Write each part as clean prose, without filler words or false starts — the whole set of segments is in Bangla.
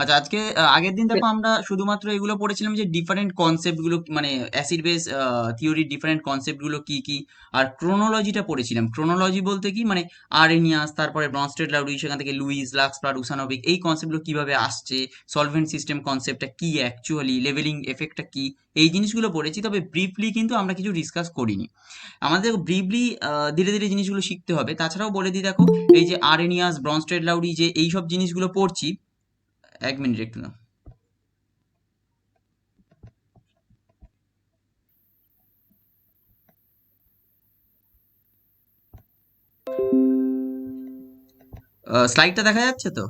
আচ্ছা, আজকে আগের দিন দেখো আমরা শুধুমাত্র এগুলো পড়েছিলাম যে ডিফারেন্ট কনসেপ্ট গুলো, মানে অ্যাসিড বেস থিওরির ডিফারেন্ট কনসেপ্ট গুলো কি কি, আর ক্রোনোলজিটা পড়েছিলাম। ক্রোনোলজি বলতে কি, মানে আরেনিয়াস, তারপরে ব্রনস্টেড লাউডি, সেখান থেকে লুইস, লাক্সপ্রাড, উসানোভিক, এই কনসেপ্টগুলো কিভাবে আসছে, সলভেন্ট সিস্টেম কনসেপ্টটা কি অ্যাকচুয়ালি, লেভেলিং এফেক্টটা কি, এই জিনিসগুলো পড়েছি। তবে ব্রিফলি কিন্তু আমরা কিছু ডিসকাস করিনি। আমাদের ব্রিফলি ধীরে ধীরে জিনিসগুলো শিখতে হবে। তাছাড়াও বলে দিই, দেখো এই যে আরেনিয়াস, ব্রনস্টেড লাউডি, যে এইসব জিনিসগুলো পড়ছি, এক মিনিট একটু না। স্লাইডটা দেখা যাচ্ছে তো?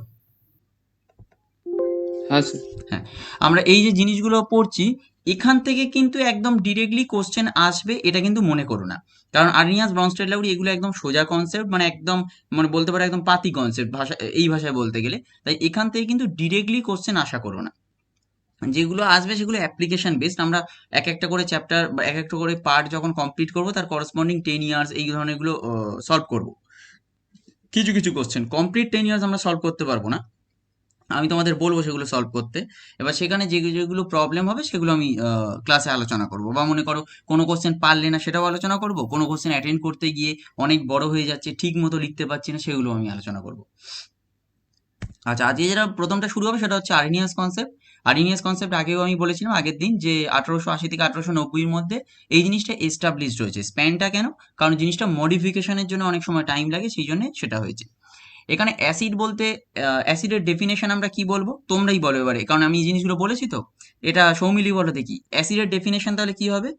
হ্যাঁ স্যার। হ্যাঁ, আমরা এই যে জিনিসগুলো পড়ছি, এখান থেকে কিন্তু একদম ডিরেক্টলি কোশ্চেন আসবে এটা কিন্তু মনে করো না। কারণ আর্নিয়াস, ব্রনস্টেড লাউডি এগুলো একদম সোজা কনসেপ্ট, মানে একদম, মানে বলতে পারো একদম পাতি কনসেপ্ট ভাষা, এই ভাষায় বলতে গেলে। তাই এখান থেকে কিন্তু ডিরেক্টলি কোশ্চেন আশা করো না। যেগুলো আসবে সেগুলো অ্যাপ্লিকেশন বেসড। আমরা এক একটা করে চ্যাপ্টার বা এক একটা করে পার্ট যখন কমপ্লিট করবো, তার করসপন্ডিং 10 ইয়ার্স এই ধরনেরগুলো সলভ করবো। কিছু কিছু কোশ্চেন কমপ্লিট 10 ইয়ার্স আমরা সলভ করতে পারবো না, আমি তোমাদের বলবো সেগুলো সলভ করতে। এবার সেখানে যে যেগুলো প্রবলেম হবে সেগুলো আমি ক্লাসে আলোচনা করব। বা মনে করো কোনো কোশ্চেন পারলে না, সেটাও আলোচনা করব। কোনো কোশ্চেন অ্যাটেন্ড করতে গিয়ে অনেক বড় হয়ে যাচ্ছে, ঠিক মতো লিখতে পারছি না, সেগুলো আমি আলোচনা করব। আচ্ছা, আজকে যেটা প্রথমটা শুরু হবে সেটা হচ্ছে আর্নিয়াস কনসেপ্ট। আর্নিয়াস কনসেপ্ট আগেও আমি বলেছিলাম আগের দিন, যে 1880 থেকে 1890-এর মধ্যে এই জিনিসটা এস্টাবলিশড হয়েছে। স্প্যানটা কেন? কারণ জিনিসটা মডিফিকেশনের জন্য অনেক সময় টাইম লাগে, সেই জন্য সেটা হয়েছে। এখানে অ্যাসিড বলতে, অ্যাসিডের ডেফিনেশন আমরা কি বলবো, তোমরাই বলো এবারে, কারণ আমি এই জিনিসগুলো বলেছি তো। এটা সৌমিলি বলো দেখি, অ্যাসিডের ডেফিনেশন তাহলে কি হবে?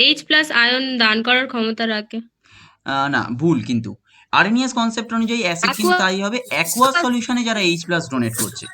এইচ প্লাস আয়ন দান করার ক্ষমতা রাখে। না, ভুল কিন্তু। আর্নিয়াস কনসেপ্ট অনুযায়ী অ্যাসিড কিন্তু তাই হবে অ্যাকুয়াস সলিউশনে যারা এইচ প্লাস ডোনেট করছে,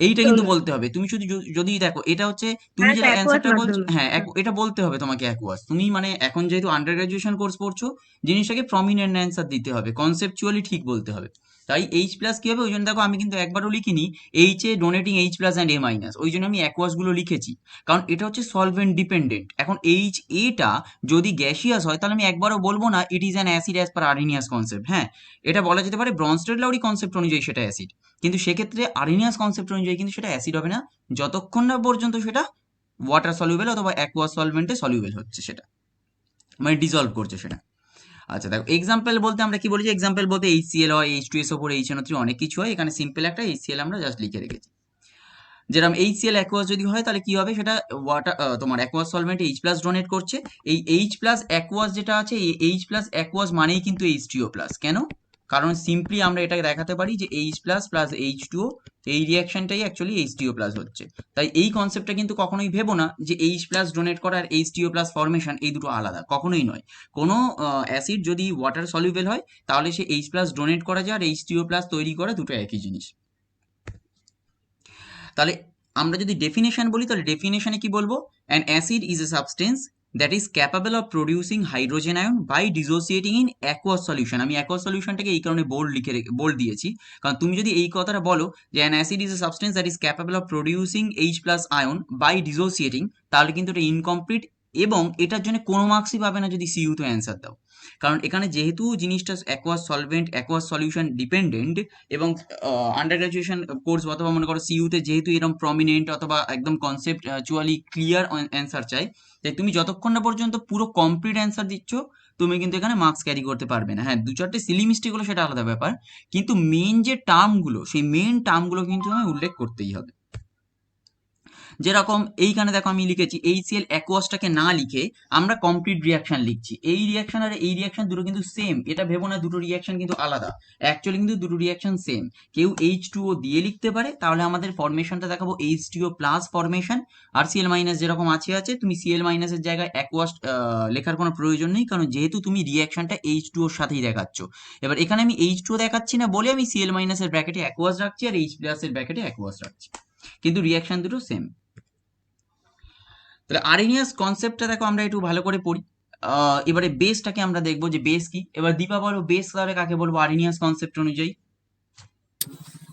এইটা কিন্তু বলতে হবে। তুমি শুধু যদি দেখো, এটা হচ্ছে তুমি যেটা অ্যান্সারটা বলছো, হ্যাঁ এটা বলতে হবে তোমাকে অ্যাকুয়াস। তুমি মানে এখন যেহেতু আন্ডার গ্রাজুয়েশন কোর্স পড়ছো, জিনিসটাকে প্রমিনেন্ট অ্যান্সার দিতে হবে, কনসেপচুয়ালি ঠিক বলতে হবে। তাই এইচ প্লাস কি হবে, ওই জন্য দেখো আমি কিন্তু একবারও লিখিনি H A donating H plus and a minus, ওই জন্য আমি অ্যাকুয়াস গুলো লিখেছি। কারণ এটা হচ্ছে সলভেন্ট ডিপেন্ডেন্ট। এখন এইচ এটা যদি গ্যাসিয়াস হয়, তাহলে আমি একবারও বলবো না it is an acid as per Arrhenius concept. হ্যাঁ, এটা বলা যেতে পারে ব্রনস্টেড লাউরি কনসেপ্ট অনুযায়ী সেটা অ্যাসিড, কিন্তু সেক্ষেত্রে আর্নিয়াস কনসেপ্ট অনুযায়ী কিন্তু সেটা অ্যাসিড হবে না, যতক্ষণ না পর্যন্ত সেটা ওয়াটার সলিউবেল অথবা অ্যাকুয়া সলভেন্টে সলিউবেল হচ্ছে, সেটা মানে ডিজলভ করছে সেটা। আচ্ছা দেখো, এক্সাম্পল বলতে আমরা কি বলেছি, এক্সাম্পল বলতে HCl হয়, H2SO4, HNO3, অনেক কিছু হয়। এখানে সিম্পল একটা HCl আমরা জাস্ট লিখে রেখেছি। যেরকম HCl অ্যাকুয়াস যদি হয়, তাহলে কি হবে, সেটা ওয়াটার, তোমার অ্যাকুয়াস সলভেন্টে H প্লাস ডোনেট করছে। এই H প্লাস অ্যাকুয়াস যেটা আছে, এই H প্লাস অ্যাকুয়াস মানেই কিন্তু H2O প্লাস। কেন? কারণ সিম্পলি আমরা এটাকে দেখাতে পারি যে H প্লাস প্লাস H2O, এই রিয়াকশনটাই অ্যাকচুয়ালি H2O প্লাস হচ্ছে। তাই এই কনসেপ্টটা কিন্তু কখনোই ভেবো না যে H প্লাস ডোনেট করা আর H2O প্লাস ফর্মেশন এই দুটো আলাদা, কখনোই নয়। কোনো অ্যাসিড যদি ওয়াটার সলিউবেল হয়, তাহলে সে H প্লাস ডোনেট করা যায় আর H2O প্লাস তৈরি করা, দুটো একই জিনিস। তাহলে আমরা যদি ডেফিনেশন বলি, তাহলে ডেফিনেশনে কি বলবো, an acid is a substance that is capable of producing hydrogen ion by dissociating in aqueous solution. আমি অ্যাকুয়াস সলিউশনটাকে এই কারণে বোল্ড দিয়েছি, কারণ তুমি যদি এই কথাটা বলো যে an acid is a substance that is capable of producing H plus ion by dissociating, তাহলে কিন্তু এটা ইনকমপ্লিট, এবং এটার জন্য কোনো মার্কসই পাবে না যদি সিইউ তো অ্যান্সার দাও। কারণ এখানে যেহেতু জিনিসটা aqueous solvent, aqueous solution dependent, এবং আন্ডার গ্রাজুয়েশন কোর্স অথবা মনে করো সিইউতে যেহেতু এরকম প্রমিনেন্ট অথবা একদম কনসেপ্টচুয়ালি ক্লিয়ার অ্যান্সার চাই, তাই তুমি যতক্ষণ না পর্যন্ত পুরো কমপ্লিট অ্যান্সার দিচ্ছ, তুমি কিন্তু এখানে মার্কস ক্যারি করতে পারবে না। হ্যাঁ, দু চারটে সিলি মিস্টেক হলো সেটা আলাদা ব্যাপার, কিন্তু মেন যে টার্মগুলো, সেই মেন টার্মগুলো কিন্তু আমি উল্লেখ করতেই হবে। যেরকম এইখানে দেখো আমি লিখেছি HCl অ্যাকুয়াসটাকে না লিখে আমরা কমপ্লিট রিয়াকশন লিখছি। এই রিয়াকশন আর এই রিয়াকশন দুটো কিন্তু সেম, এটা ভেবো না দুটো রিয়াকশন কিন্তু আলাদা, অ্যাকচুয়ালি কিন্তু দুটো রিয়াকশন সেম। কেউ H2O দিয়ে লিখতে পারে, তাহলে আমাদের ফরমেশনটা দেখাবো H2O প্লাস ফরমেশন, আর Cl মাইনাস যেরকম আছে আছে, তুমি Cl মাইনাসের জায়গায় অ্যাকুয়াস লেখার কোনো প্রয়োজন নেই, কারণ যেহেতু তুমি রিয়াকশনটা H2ওর সাথেই দেখাচ্ছ। এবার এখানে আমি H2O দেখাচ্ছি না বলে আমি Cl মাইনাসের ব্র্যাকেটে অ্যাকুয়াস রাখছি আর H প্লাসের ব্র্যাকেটে অ্যাকুয়াস রাখছি, কিন্তু রিয়াকশন দুটো সেম। তাহলে আরেনিয়াস কনসেপ্টটা দেখো আমরা একটু ভালো করে পড়ি। এবারে বেসটাকে আমরা দেখবো যে বেস কি। এবার দীপা বলো, বেস তাহলে কাকে বলবো আরেনিয়াস কনসেপ্ট অনুযায়ী?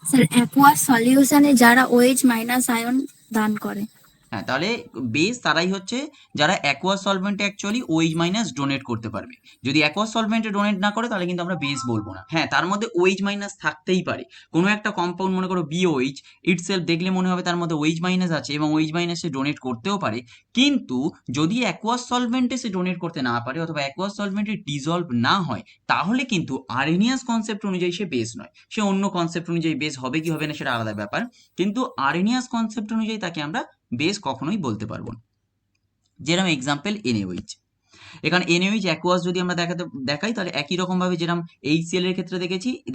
স্যার অ্যাকুয়াস সলিউশনে যারা OH মাইনাস আয়ন দান করে। হ্যাঁ, তাহলে বেস তারাই হচ্ছে যারা অ্যাকোয়াস সলভেন্টে অ্যাকচুয়ালি OH মাইনাস ডোনেট করতে পারবে। যদি অ্যাকোয়াস সলভেন্টে ডোনেট না করে তাহলে কিন্তু আমরা বেস বলবো না। হ্যাঁ, তার মধ্যে OH মাইনাস থাকতেই পারে। কোনো একটা কম্পাউন্ড মনে করো BOH, ইটসেলফ দেখলে মনে হবে তার মধ্যে OH মাইনাস আছে এবং OH মাইনাসে ডোনেট করতেও পারে। কিন্তু যদি অ্যাকোয়াস সলভেন্টে সে ডোনেট করতে না পারে অথবা অ্যাকোয়াস সলভেন্টে ডিজলভ না হয়, তাহলে কিন্তু আরহেনিয়াস কনসেপ্ট অনুযায়ী সে বেস নয়। সে অন্য কনসেপ্ট অনুযায়ী বেস হবে কি হবে না সেটা আলাদা ব্যাপার, কিন্তু আরহেনিয়াস কনসেপ্ট অনুযায়ী তাকে আমরা বেস কখনোই বলতে পারবো না। যেরকম এক্সাম্পল NaOH, এখানে NaOH অ্যাকোয়াস যদি আমরা দেখাই তাহলে একই রকম ভাবে যেরকম HCl এর ক্ষেত্রে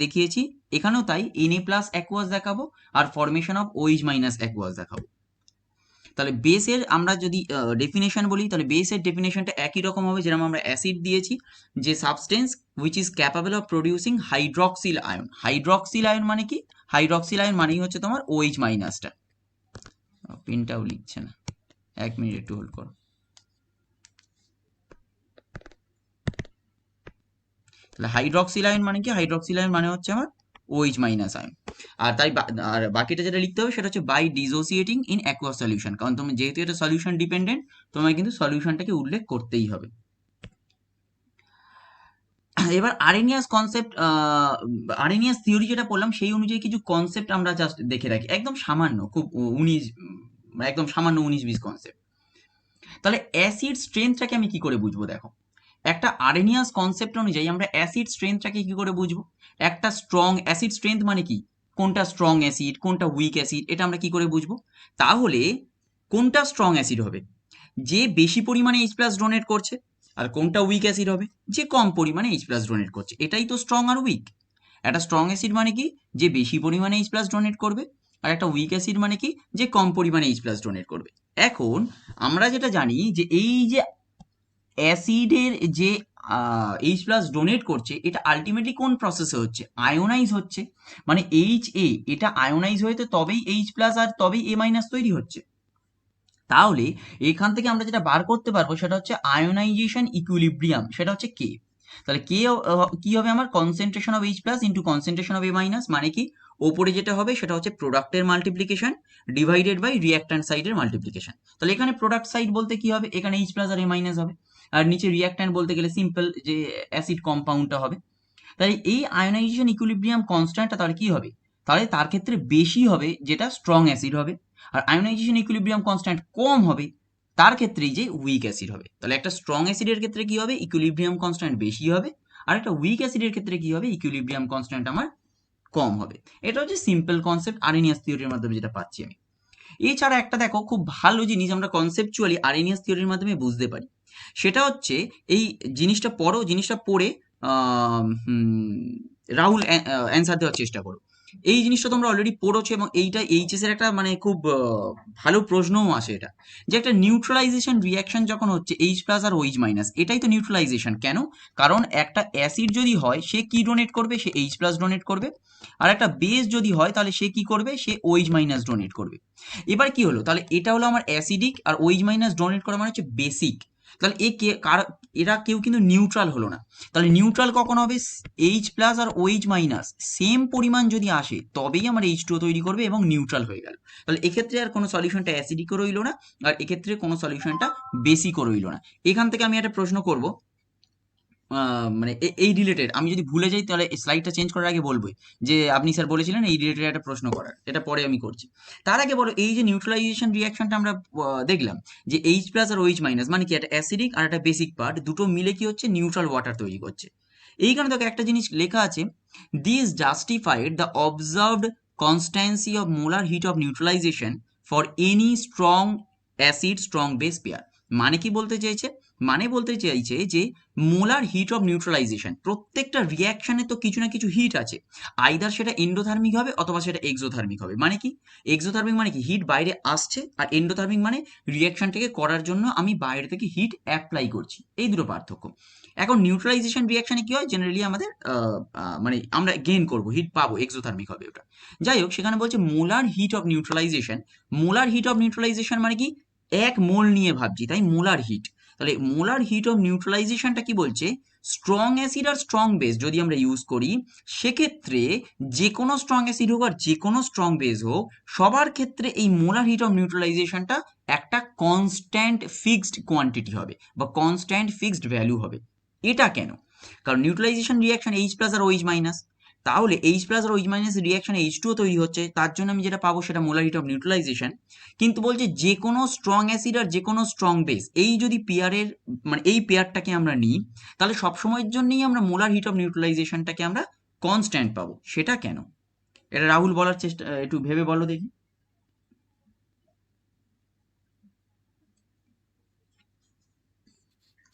দেখিয়েছি, এখানেও তাই Na প্লাস অ্যাকোয়াস দেখাবো আর formation of OH minus aqueous দেখাবো। তাহলে বেসের আমরা যদি ডেফিনেশন বলি তাহলে বেসের ডেফিনেশনটা একই রকম হবে যেরকম আমরা অ্যাসিড দিয়েছি, যে substance which is capable of producing hydroxyl ion. Hydroxyl ion মানে কি? হাইড্রক্সিল আয়ন মানেই হচ্ছে তোমার OH মাইনাসটা। পেনটাও লিখছে না, 1 মিনিট একটু হোল্ড করো। তাহলে হাইড্রক্সিল আয়ন মানে কি? হাইড্রক্সিল আয়ন মানে হচ্ছে আমার OH মাইনাস আয়ন। আর তাই আর বাকিটা যেটা লিখতে হবে সেটা হচ্ছে by dissociating in aqueous solution, কারণ তুমি যেহেতু এটা সলিউশন ডিপেন্ডেন্ট তোমায় কিন্তু সলিউশনটাকে উল্লেখ করতেই হবে। এবার আরহেনিয়াস কনসেপ্ট, আরহেনিয়াস থিওরি যেটা পড়লাম সেই অনুযায়ী কিছু কনসেপ্ট আমরা জাস্ট দেখে রাখি, একদম সামান্য, খুব 19-20 কনসেপ্ট। তাহলে অ্যাসিড স্ট্রেংথটাকে আমি কি করে বুঝবো? দেখো, একটা আরহেনিয়াস কনসেপ্ট অনুযায়ী আমরা অ্যাসিড স্ট্রেংথটাকে কি করে বুঝবো? একটা স্ট্রং অ্যাসিড স্ট্রেংথ মানে কি? কোনটা স্ট্রং অ্যাসিড কোনটা উইক অ্যাসিড এটা আমরা কি করে বুঝবো? তাহলে কোনটা স্ট্রং অ্যাসিড হবে? যে বেশি পরিমাণে H প্লাস ডোনেট করছে। আর কোনটা উইক অ্যাসিড হবে? যে কম পরিমাণে H প্লাস ডোনেট করছে। এটাই তো স্ট্রং আর উইক। একটা স্ট্রং অ্যাসিড মানে কি? যে বেশি পরিমাণে H প্লাস ডোনেট করবে। আর একটা উইক অ্যাসিড মানে কি? যে কম পরিমাণে H প্লাস ডোনেট করবে। এখন আমরা যেটা জানি যে এই যে অ্যাসিডের যে H প্লাস ডোনেট করছে এটা আলটিমেটলি কোন প্রসেসে হচ্ছে? আয়োনাইজ হচ্ছে। মানে HA এটা আয়োনাইজ হয়েছে তবেই H প্লাস আর তবেই A মাইনাস তৈরি হচ্ছে। তাহলে এখান থেকে আমরা যেটা বার করতে পারবো সেটা হচ্ছে আয়োনাইজেশন ইকুইলিব্রিয়াম, সেটা হচ্ছে কে। তাহলে কে কি হবে? আমার concentration of H plus into concentration of A minus, মানে কি ওপরে যেটা হবে সেটা হচ্ছে প্রোডাক্টের মাল্টিপ্লিকেশন ডিভাইডেড বাই রিঅ্যাক্ট্যান্ট সাইডের মাল্টিপ্লিকেশন। তাহলে এখানে প্রোডাক্ট সাইড বলতে কি হবে? এখানে H প্লাস আর A মাইনাস হবে। আর নিচে রিঅ্যাক্ট্যান্ট বলতে গেলে সিম্পল যে অ্যাসিড কম্পাউন্ডটা হবে। তাহলে এই আয়োনাইজেশন ইকুইলিব্রিয়াম কনস্ট্যান্টটা তাহলে কি হবে? তাহলে তার ক্ষেত্রে বেশি হবে যেটা স্ট্রং অ্যাসিড হবে, আর আয়োনাইজেশন ইকুইলিব্রিয়াম কনস্ট্যান্ট কম হবে তার ক্ষেত্রেই যে উইক অ্যাসিড হবে। তাহলে একটা স্ট্রং অ্যাসিডের ক্ষেত্রে কি হবে? ইকুইলিব্রিয়াম কনস্ট্যান্ট বেশি হবে, আর একটা উইক অ্যাসিডের ক্ষেত্রে কি হবে? ইকুইলিব্রিয়াম কনস্ট্যান্ট আমার কম হবে। এটা হচ্ছে সিম্পল কনসেপ্ট আরহেনিয়াস থিওরির মাধ্যমে যেটা পাচ্ছি আমি। এছাড়া একটা দেখো খুব ভালো জিনিস আমরা কনসেপচুয়ালি আরহেনিয়াস থিওরির মাধ্যমে বুঝতে পারি, সেটা হচ্ছে এই জিনিসটা পড়ো, জিনিসটা পড়ে রাহুল অ্যান্সার দেওয়ার চেষ্টা করো। এই জিনিসটা তোমরা অলরেডি পড়েছো এবং এইটা এইচএস এর একটা মানে খুব ভালো প্রশ্নও আসে এটা, যে একটা নিউট্রালাইজেশন রিয়াকশন যখন হচ্ছে H প্লাস আর OH মাইনাস, এটাই তো নিউট্রালাইজেশন। কেন? কারণ একটা অ্যাসিড যদি হয় সে কি ডোনেট করবে? সে H প্লাস ডোনেট করবে। আর একটা বেস যদি হয় তাহলে সে কি করবে? সে OH মাইনাস ডোনেট করবে। এবার কি হলো? তাহলে এটা হলো আমার অ্যাসিডিক আর OH মাইনাস ডোনেট করা মানে হচ্ছে বেসিক। তাহলে এরা কেউ কিন্তু নিউট্রাল হলো না। তাহলে নিউট্রাল কখন হবে? H প্লাস আর OH মাইনাস সেম পরিমাণ যদি আসে তবেই আমার H2O তৈরি করবে এবং নিউট্রাল হয়ে গেল। তাহলে এক্ষেত্রে আর কোনো সলিউশনটা অ্যাসিডিকও রইলো না, আর এক্ষেত্রে কোনো সলিউশনটা বেসিকও রইলো না। এখান থেকে আমি একটা প্রশ্ন করব, মানে এই রিলেটেড আমি যদি ভুলে যাই তাহলে স্লাইডটা চেঞ্জ করার আগে বলবোই যে আপনি স্যার বলেছিলেন এই রিলেটেড একটা প্রশ্ন করার, এটা পরে আমি করছি। তার আগে বলো, এই যে নিউট্রালাইজেশন রিয়াকশনটা আমরা দেখলাম যে H প্লাস আর OH মাইনাস মানে কি? একটা অ্যাসিডিক আর একটা বেসিক পার্ট দুটো মিলে কি হচ্ছে? নিউট্রাল ওয়াটার তৈরি করছে। এইখানে দেখো একটা জিনিস লেখা আছে, this justified the observed constancy of molar heat of neutralization for any strong acid strong base pair. মানে কি বলতে চাইছে? মানে বলতে চাইছে যে মোলার হিট অফ নিউট্রালাইজেশন, প্রত্যেকটা রিয়াকশনে তো কিছু না কিছু হিট আছে, আইদার সেটা এন্ডোথার্মিক হবে অথবা সেটা এক্সোথার্মিক হবে। মানে কি? এক্সোথার্মিক মানে কি? হিট বাইরে আসছে, আর এন্ডোথার্মিক মানে রিয়াকশনটাকে করার জন্য আমি বাইরে থেকে হিট অ্যাপ্লাই করছি। এই দুটো পার্থক্য। এখন নিউট্রালাইজেশন রিয়াকশনে কি হয়? জেনারেলি আমাদের মানে আমরা গেইন করবো, হিট পাবো, এক্সোথার্মিক হবে ওটা। যাই হোক, সেখানে বলছে molar heat of neutralisation. Molar heat of neutralisation মানে কি? 1 মোল নিয়ে ভাবছি, তাই মোলার হিট। তাহলে মোলার হিট অফ নিউট্রালাইজেশনটা কি বলছে? স্ট্রং অ্যাসিড আর স্ট্রং বেস যদি আমরা ইউজ করি, সেক্ষেত্রে যে কোনো স্ট্রং অ্যাসিড হোক আর যে কোনো স্ট্রং বেস হোক, সবার ক্ষেত্রে এই মোলার হিট অফ নিউট্রালাইজেশনটা একটা কনস্ট্যান্ট ফিক্সড কোয়ান্টিটি হবে বা কনস্ট্যান্ট ফিক্সড ভ্যালু হবে। এটা কেন? কারণ নিউট্রালাইজেশন রিয়াকশন এইচ প্লাস আর ওইচ মাইনাস, তাহলে এইচ প্লাস আর OH minus reaction H two তৈরি হচ্ছে, তার জন্য আমি যেটা পাবো সেটা মোলার হিট অফ নিউট্রালাইজেশন। কিন্তু বলছে যে কোনো স্ট্রং অ্যাসিড আর যে কোনো স্ট্রং বেস, এই যদি পেয়ারের মানে এই পেয়ারটাকে আমরা নিই, তাহলে সবসময়ের জন্যই আমরা মোলার হিট অফ নিউট্রালাইজেশনটাকে আমরা কনস্ট্যান্ট পাবো। সেটা কেন? এটা রাহুল বলার চেষ্টা, একটু ভেবে বলো দেখি।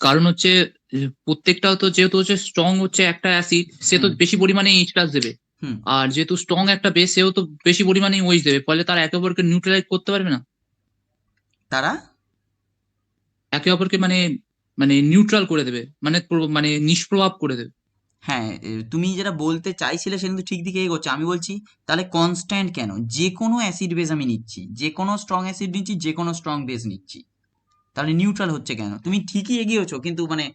কারণ হচ্ছে প্রত্যেকটা তো যেহেতু হচ্ছে স্ট্রং হচ্ছে একটা অ্যাসিড, সে তো হুম বেশি পরিমাণে এইচ প্লাস দেবে। হুম আর যেহেতু স্ট্রং একটা বেস, সেও তো বেশি পরিমাণে ওইচ দেবে, ফলে তারা একে অপরকে নিউট্রালাইজ করতে পারবে না। তারা একে অপরকে মানে মানে নিউট্রাল করে দেবে, মানে মানে নিষ্প্রভাব করে দেবে। হ্যাঁ, তুমি যেটা বলতে চাইছিলে সে কিন্তু ঠিক দিকে এগোচ্ছে। আমি বলছি তাহলে কনস্ট্যান্ট কেন? যে কোনো অ্যাসিড বেস আমি নিচ্ছি, যে কোনো স্ট্রং অ্যাসিড নিচ্ছি, যে কোনো স্ট্রং বেস নিচ্ছি, তাহলে নিউট্রাল হচ্ছে কেন? তুমি ঠিকই এগিয়েছো, কিন্তু মানে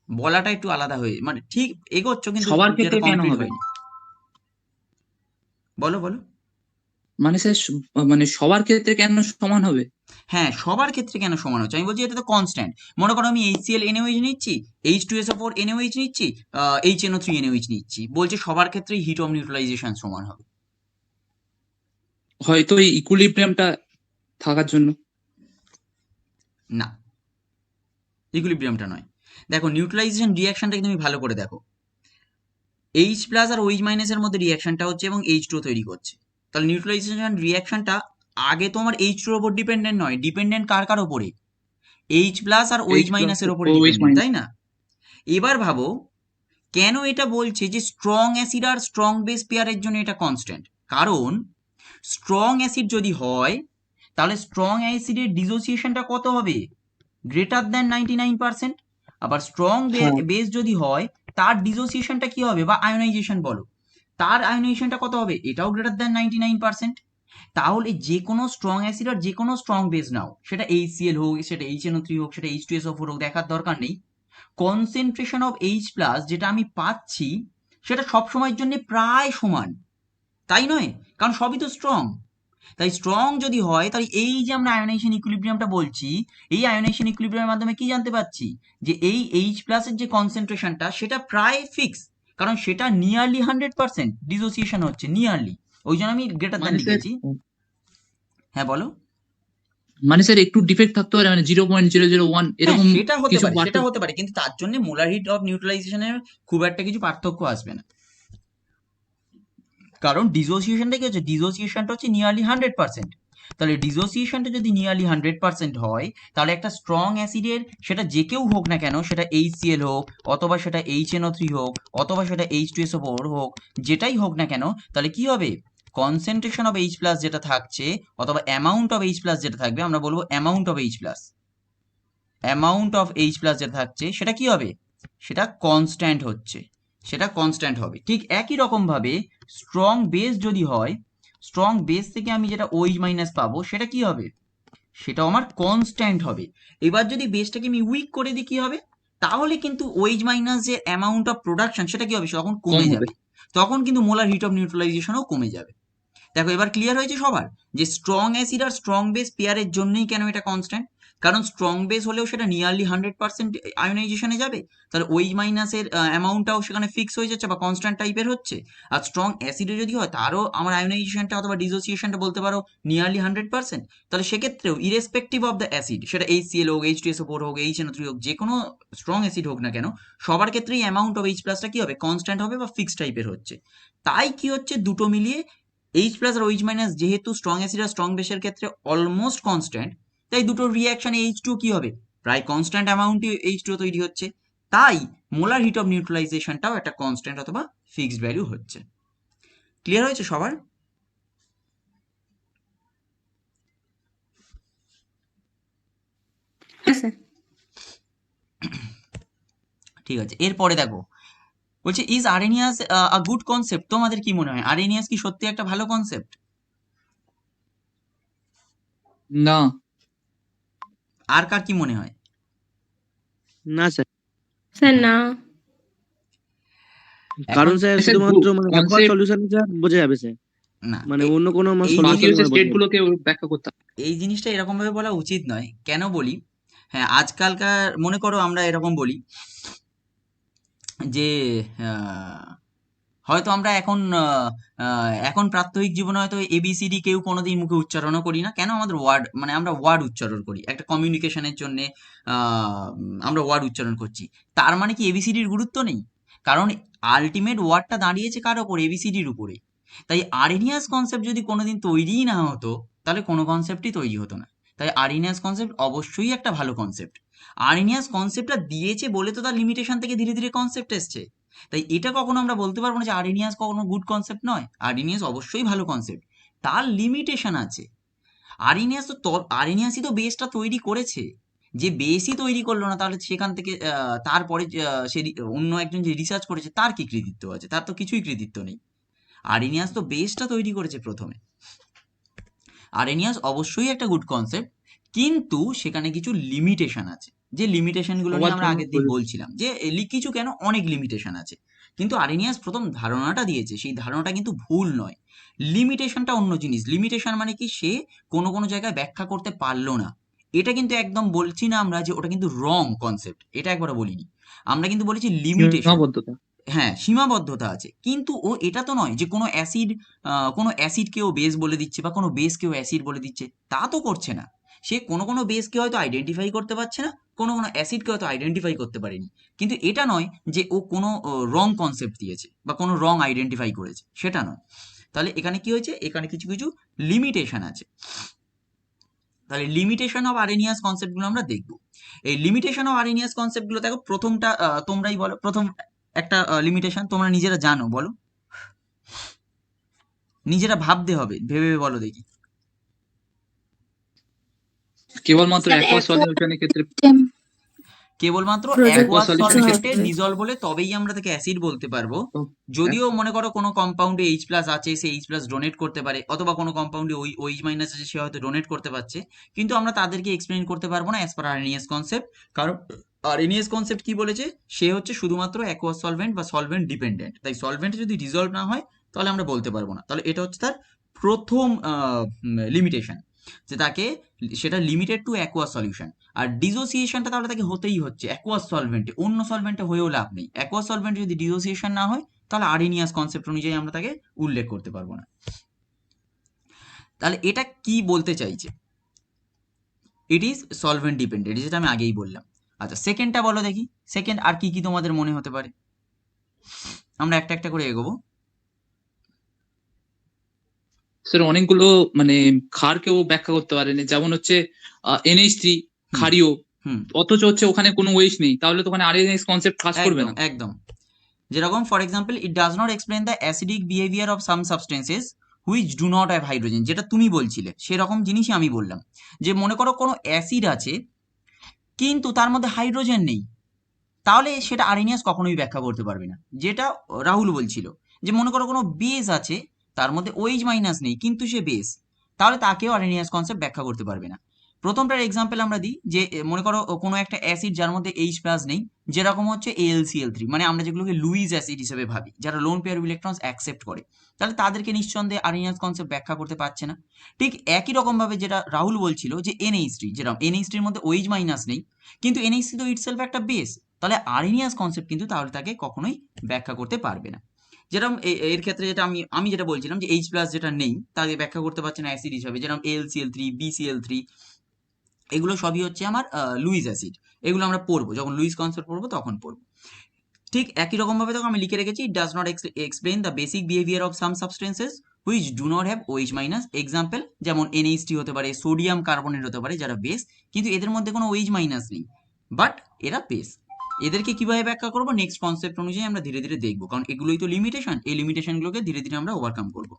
বলাটা একটু আলাদা হয়ে, মানে ঠিক এগোচ্ছ কিন্তু সবার যেটা ক্ষেত্রে কেন কমপ্লিট হবে? হয়নি। বলো বলো। মানে স্যার, মানে সবার ক্ষেত্রে কেন সমান হবে? হ্যাঁ, সবার ক্ষেত্রে কেন সমান হচ্ছে? আমি বলছি এটা তো কনস্ট্যান্ট। মনে করো আমি HCl NaOH নিচ্ছি, H2SO4 NaOH নিচ্ছি, HNO3 NaOH নিচ্ছি, বলছে সবার ক্ষেত্রেই হিট অফ নিউট্রালাইজেশন সমান হবে। হয়তো এই ইকুইলিব্রিয়ামটা থাকার জন্য। না, ইকুইলিব্রিয়ামটা নয়। দেখো নিউট্রালাইজেশন রিয়াকশনটা তুমি ভালো করে দেখো। এইচ প্লাস আর ওইচ মাইনাসের মধ্যে রিয়াকশনটা হচ্ছে এবং H2 তৈরি করছে। তাহলে নিউট্রালাইজেশন রিয়াকশনটা আগে তোমার H2 এর উপর ডিপেন্ডেন্ট নয়, ডিপেন্ডেন্ট কার কার ওপরে? এইচ প্লাস আর ওইচ এইচ প্লাস মাইনাসের ওপরে ও এইচ ডিপেন্ডেন্ট, মাইনাস। তাই না? এবার ভাবো কেন এটা বলছে যে স্ট্রং অ্যাসিড আর স্ট্রং বেস পেয়ারের জন্য এটা কনস্ট্যান্ট। কারণ স্ট্রং অ্যাসিড যদি হয়, তাহলে স্ট্রং অ্যাসিডের ডিসোসিয়েশনটা কত হবে? Greater than 99%। আবার স্ট্রং হ্যাঁ, বেস যদি হয়, তার ডিসোসিয়েশনটা কি হবে, বা আয়োনাইজেশন বলো, তার আয়োনাইজেশনটা কত হবে? এটাও গ্রেটার দ্যান 99%। তাহলে যে কোনো স্ট্রং অ্যাসিড আর যে কোনো স্ট্রং বেস নাও, সেটা HCl হোক, সেটা HNO3 হোক, সেটা H2SO4 হোক, দেখার দরকার নেই। কনসেন্ট্রেশন অফ এইচ প্লাস যেটা আমি পাচ্ছি, সেটা সব সময়ের জন্য প্রায় সমান, তাই নয়? কারণ সবই তো স্ট্রং। তাই স্ট্রং যদি হয়, তাহলে এই যে আমরা আয়োনাইজেশন ইকুইলিব্রিয়ামটা বলছি, এই আয়োনাইজেশন ইকুইলিব্রিয়ামের মাধ্যমে কি জানতে পারছি? যে এই এইচ প্লাসের যে কনসেন্ট্রেশনটা সেটা প্রায় ফিক্স, কারণ সেটা নিয়ারলি 100% ডিসোসিয়েশন হচ্ছে, নিয়ারলি। ওই জন্য আমি গ্রেটার দ্যান মানে স্যার, লিখেছি। হ্যাঁ বলো। মানে স্যার একটু ডিফেক্ট থাকতে পারে, মানে 0.001 হ্যাঁ, এরকম সেটা হতে কিছু পারে, সেটা পার্থক্য। হতে পারে, কিন্তু তার জন্য মোলার হিট অফ নিউট্রালাইজেশনের খুব একটা কিছু পার্থক্য আসবে না। কারণ ডিসোসিয়েশনটা কি হচ্ছে? ডিসোসিয়েশনটা হচ্ছে নিয়ারলি 100%। তাহলে ডিসোসিয়েশনটা যদি নিয়ারলি 100% হয়, তাহলে একটা স্ট্রং অ্যাসিডের, সেটা যে কেউ হোক না কেন, সেটা HCl হোক, অথবা সেটা HNO3 হোক, অথবা সেটা H2SO4 হোক, যেটাই হোক না কেন, তাহলে কি হবে? কনসেন্ট্রেশন অফ H প্লাস যেটা থাকছে, অথবা অ্যামাউন্ট অফ H প্লাস যেটা থাকবে, আমরা বলবো amount of H plus, amount of H plus যেটা থাকছে সেটা কি হবে? সেটা কনস্ট্যান্ট হচ্ছে, সেটা কনস্ট্যান্ট হবে। ঠিক একই রকম ভাবে স্ট্রং বেস যদি হয়, স্ট্রং বেস থেকে আমি যেটা OH মাইনাস পাবো সেটা কি হবে? সেটাও আমার কনস্ট্যান্ট হবে। এবার যদি বেসটাকে আমি উইক করে দিই কি হবে? তাহলে কিন্তু OH মাইনাস যে অ্যামাউন্ট অফ প্রোডাকশন সেটা কি হবে? তখন কম কমে হবে। যাবে। তখন কিন্তু মোলার হিট অফ নিউট্রালাইজেশনও কমে যাবে। দেখো এবার ক্লিয়ার হয়েছে সবার যে স্ট্রং অ্যাসিড আর স্ট্রং বেস পেয়ারের জন্যই কেন এটা কনস্ট্যান্ট। কারণ স্ট্রং বেস হলেও সেটা নিয়ারলি 100% আয়োনাইজেশনে যাবে, তাহলে ওই মাইনাসের অ্যামাউন্টটাও সেখানে ফিক্স হয়ে যাচ্ছে বা কনস্ট্যান্ট টাইপের হচ্ছে। আর স্ট্রং অ্যাসিডে যদি হয়, তারও আমার আয়োনাইজেশনটা অথবা ডিসোসিয়েশনটা বলতে পারো নিয়ারলি 100%। তাহলে সেক্ষেত্রেও ইরেসপেক্টিভ অফ দ্য অ্যাসিড, সেটা HCl হোক, H2SO4 হোক, HNO3 হোক, যে কোনো স্ট্রং অ্যাসিড হোক না কেন, সবার ক্ষেত্রেই অ্যামাউন্ট অফ H প্লাসটা কি হবে? কনস্ট্যান্ট হবে বা ফিক্সড টাইপের হচ্ছে। তাই কি হচ্ছে, দুটো মিলিয়ে এইচ প্লাস আর ওইচ মাইনাস যেহেতু স্ট্রং অ্যাসিড আর স্ট্রং বেসের ক্ষেত্রে অলমোস্ট কনস্ট্যান্ট, তাই দুটো রিয়াকশনে H2 কি হবে? প্রায় কনস্ট্যান্ট অ্যামাউন্টে H2 তৈরি হচ্ছে। তাই মোলার হিট অফ নিউট্রালাইজেশনটাও একটা কনস্ট্যান্ট অথবা ফিক্সড ভ্যালু হচ্ছে। ক্লিয়ার হয়েছে সবার? হ্যাঁ স্যার। ঠিক আছে, এরপরে দেখো বলছে ইজ আরেনিয়াস আ গুড কনসেপ্ট? তোমাদের কি মনে হয় আরেনিয়াস কি সত্যি একটা ভালো কনসেপ্ট? না। আর কার কি মনে হয়? না স্যার। স্যার না। এখন স্যার স্যার শুধুমাত্র মানে অ্যাকোয়াস কনসেপ্ট সলিউশন স্যার বোঝা যাবে স্যার, না, মানে অন্য কোনো এই বাকি সলিউশন হচ্ছে মানে স্টেট বোঝা যাবে গুলোকে ব্যাখ্যা করতে হবে। এই জিনিসটা এরকম ভাবে বলা উচিত নয়, কেন বলি, হ্যাঁ আজকালকার মনে করো আমরা এরকম বলি যে হয়তো আমরা এখন প্রাত্যহিক জীবনে হয়তো এবিসিডি কেউ কোনোদিন মুখে উচ্চারণও করি না, কেন আমাদের ওয়ার্ড মানে আমরা ওয়ার্ড উচ্চারণ করি একটা কমিউনিকেশনের জন্য, আমরা ওয়ার্ড উচ্চারণ করছি, তার মানে কি এবিসিডির গুরুত্ব নেই? কারণ আলটিমেট ওয়ার্ডটা দাঁড়িয়েছে কার ওপর? এবিসিডির উপরে। তাই আরএনিয়াস কনসেপ্ট যদি কোনোদিন তৈরিই না হতো তাহলে কোনো কনসেপ্টই তৈরি হতো না। তাই আরএনিয়াস কনসেপ্ট অবশ্যই একটা ভালো কনসেপ্ট। আরএনিয়াস কনসেপ্টটা দিয়েছে বলে তো তার লিমিটেশন থেকে ধীরে ধীরে কনসেপ্ট এসছে। তাই এটা কখনো আমরা বলতে পারবো না যে আরএনিয়াস কখনো গুড কনসেপ্ট নয়। আরএনিয়াস অবশ্যই ভালো কনসেপ্ট, তার লিমিটেশন আছে। আরএনিয়াসই তো বেসটা তৈরি করেছে। যে বেসই তৈরি করলো না তাহলে সেখান থেকে তারপরে অন্য একজন যে রিসার্চ করেছে তার কি কৃতিত্ব আছে? তার তো কিছুই কৃতিত্ব নেই। আরএনিয়াস তো বেসটা তৈরি করেছে প্রথমে। আরএনিয়াস অবশ্যই একটা গুড কনসেপ্ট, কিন্তু সেখানে কিছু লিমিটেশন আছে, যে লিমিটেশনগুলো সবার নিয়ে আমরা জন্য আগের দিন বলছিলাম যে কিছু কেন অনেক লিমিটেশন আছে। কিন্তু আরএনিয়াস প্রথম ধারণাটা দিয়েছে, সেই ধারণাটা কিন্তু ভুল নয়। লিমিটেশনটা অন্য জিনিস। লিমিটেশন মানে কি, সে কোনো কোনো জায়গায় ব্যাখ্যা করতে পারলো না। এটা কিন্তু একদম বলছি না আমরা যে ওটা কিন্তু রং কনসেপ্ট, এটা একবারও বলিনি। আমরা কিন্তু বলেছি লিমিটেশন। সীমাবদ্ধতা। হ্যাঁ, সীমাবদ্ধতা আছে, কিন্তু ও এটা তো নয় যে কোনো অ্যাসিডকেও বেস বলে দিচ্ছে বা কোনো বেসকেও অ্যাসিড বলে দিচ্ছে, তা তো করছে না। সে কোনো বেসকে হয়তো আইডেন্টিফাই করতে পারছে না, কোনো অ্যাসিডকে হয়তো আইডেন্টিফাই করতে পারেনি, কিন্তু এটা নয় যে ও কোনো রং কনসেপ্ট দিয়েছে বা কোনো রং আইডেন্টিফাই করেছে, সেটা নয়। তাহলে এখানে কি হয়েছে? এখানে কিছু কিছু লিমিটেশন আছে। তাহলে লিমিটেশন অফ আরএনিয়াস কনসেপ্টগুলো আমরা দেখব। এই লিমিটেশন অফ আরএনিয়াস কনসেপ্টগুলো দেখো, প্রথমটা তোমরাই বলো। প্রথম একটা লিমিটেশন তোমরা নিজেরা জানো, বলো। নিজেরা ভাবতে হবে, ভেবে ভেবে বলো দেখি। কেবলমাত্র স্যার অ্যাকোয়াস সলিউশনের ক্ষেত্রে কেবলমাত্র প্রযোজ্য অ্যাকোয়াস সলিউশনের সলভেন্টে ক্ষেত্রে ডিজলভ হলে তবেই আমরা তাকে অ্যাসিড বলতে পারবো। তো যদিও মনে করো কোনো কম্পাউন্ডে এইচ প্লাস আছে, সে এইচ প্লাস ডোনেট করতে পারে, অথবা কোনো কম্পাউন্ডে ওইচ মাইনাস আছে, সে হয়তো ডোনেট করতে পারছে, কিন্তু আমরা তাদেরকে এক্সপ্লেন করতে পারবো না অ্যাজ পার আরএনিয়াস কনসেপ্ট। কারণ আরএনিয়াস কনসেপ্ট কি বলেছে? সে হচ্ছে শুধুমাত্র অ্যাকোয়াস সলভেন্ট বা সলভেন্ট ডিপেন্ডেন্ট। তাই সলভেন্টে যদি ডিজলভ না হয় তাহলে আমরা বলতে পারবো না। তাহলে এটা হচ্ছে তার প্রথম লিমিটেশন, যে তাকে সেটা লিমিটেড টু অ্যাকোয়াস সলিউশন। আর ডিসোসিয়েশনটা তাহলে তাকে হতেই হচ্ছে অ্যাকোয়াস সলভেন্টে, অন্য সলভেন্টে হয়েও লাভ নেই। অ্যাকোয়াস সলভেন্টে যদি ডিসোসিয়েশন না হয় তাহলে আরএনিয়াস কনসেপ্ট অনুযায়ী আমরা তাকে উল্লেখ করতে পারবো না। তাহলে এটা কি বলতে চাইছে? ইট ইজ সলভেন্ট ডিপেন্ডেন্ট, যেটা আমি আগেই বললাম। আচ্ছা, সেকেন্ডটা বলো দেখি। সেকেন্ড আর কি কি তোমাদের মনে হতে পারে? আমরা একটা একটা করে এগোবো। স্যার অনেকগুলো মানে ক্ষারকেও ব্যাখ্যা করতে পারেনি, যেমন হচ্ছে NH3 হুম ক্ষারীয়, হুম অথচ হচ্ছে ওখানে কোনো ওয়েস নেই, তাহলে তো ওখানে আরএনএস কনসেপ্ট কাজ করবে একদম না। একদম। যেরকম for example, it does not explain the acidic behaviour of some substances which do not have hydrogen, যেটা তুমি বলছিলে সেরকম জিনিসই আমি বললাম। যে মনে করো কোনো অ্যাসিড আছে কিন্তু তার মধ্যে হাইড্রোজেন নেই, তাহলে সেটা আরএনিয়াস কখনোই ব্যাখ্যা করতে পারবে না। যেটা রাহুল বলছিল, যে মনে করো কোনো বেস আছে তার মধ্যে ওএইচ মাইনাস নেই কিন্তু সে বেস, তাহলে তাকেও আরএনিয়াস কনসেপ্ট ব্যাখ্যা করতে পারবে না। প্রথমটার এক্সাম্পল আমরা দিই, যে মনে করো কোনো একটা অ্যাসিড যার মধ্যে এইচ প্লাস নেই, যেরকম হচ্ছে AlCl3, মানে আমরা যেগুলোকে লুইস অ্যাসিড হিসেবে ভাবি, যারা লোন পেয়ার ইলেকট্রনস অ্যাকসেপ্ট করে, তাহলে তাদেরকে নিঃসন্দেহে আরএনিয়াস কনসেপ্ট ব্যাখ্যা করতে পারছে না। ঠিক একই রকমভাবে যেটা রাহুল বলছিল, যে NH3, যেরকম NH3 এর মধ্যে OH মাইনাস নেই কিন্তু NH3 তো ইটসেলফ একটা বেস, তাহলে আরএনিয়াস কনসেপ্ট কিন্তু তাহলে তাকে কখনোই ব্যাখ্যা করতে পারবে না। যেরকম এর ক্ষেত্রে যেটা আমি যেটা বলছিলাম, যে এইচ প্লাস যেটা নেই তাকে ব্যাখ্যা করতে পারছে না অ্যাসিড হিসাবে, যেরকম AlCl3, BCl3, এগুলো সবই হচ্ছে আমার লুইস অ্যাসিড। এগুলো আমরা পড়বো, যখন লুইস কনসেপ্ট পড়বো তখন পড়বো। ঠিক একই রকমভাবে তখন আমি লিখে রেখেছি, does not explain the basic behaviour of some substances which do not have OH minus. Example যেমন NH3 হতে পারে, সোডিয়াম কার্বনেট হতে পারে, যারা বেস কিন্তু এদের মধ্যে কোনো OH মাইনাস নেই, বাট এরা বেস। এদেরকে কিভাবে ব্যাখ্যা করবো নেক্সট কনসেপ্ট অনুযায়ী আমরা ধীরে ধীরে দেখবো, কারণ এগুলোই তো লিমিটেশন। এই লিমিটেশনগুলোকে ধীরে ধীরে আমরা ওভারকাম করবো।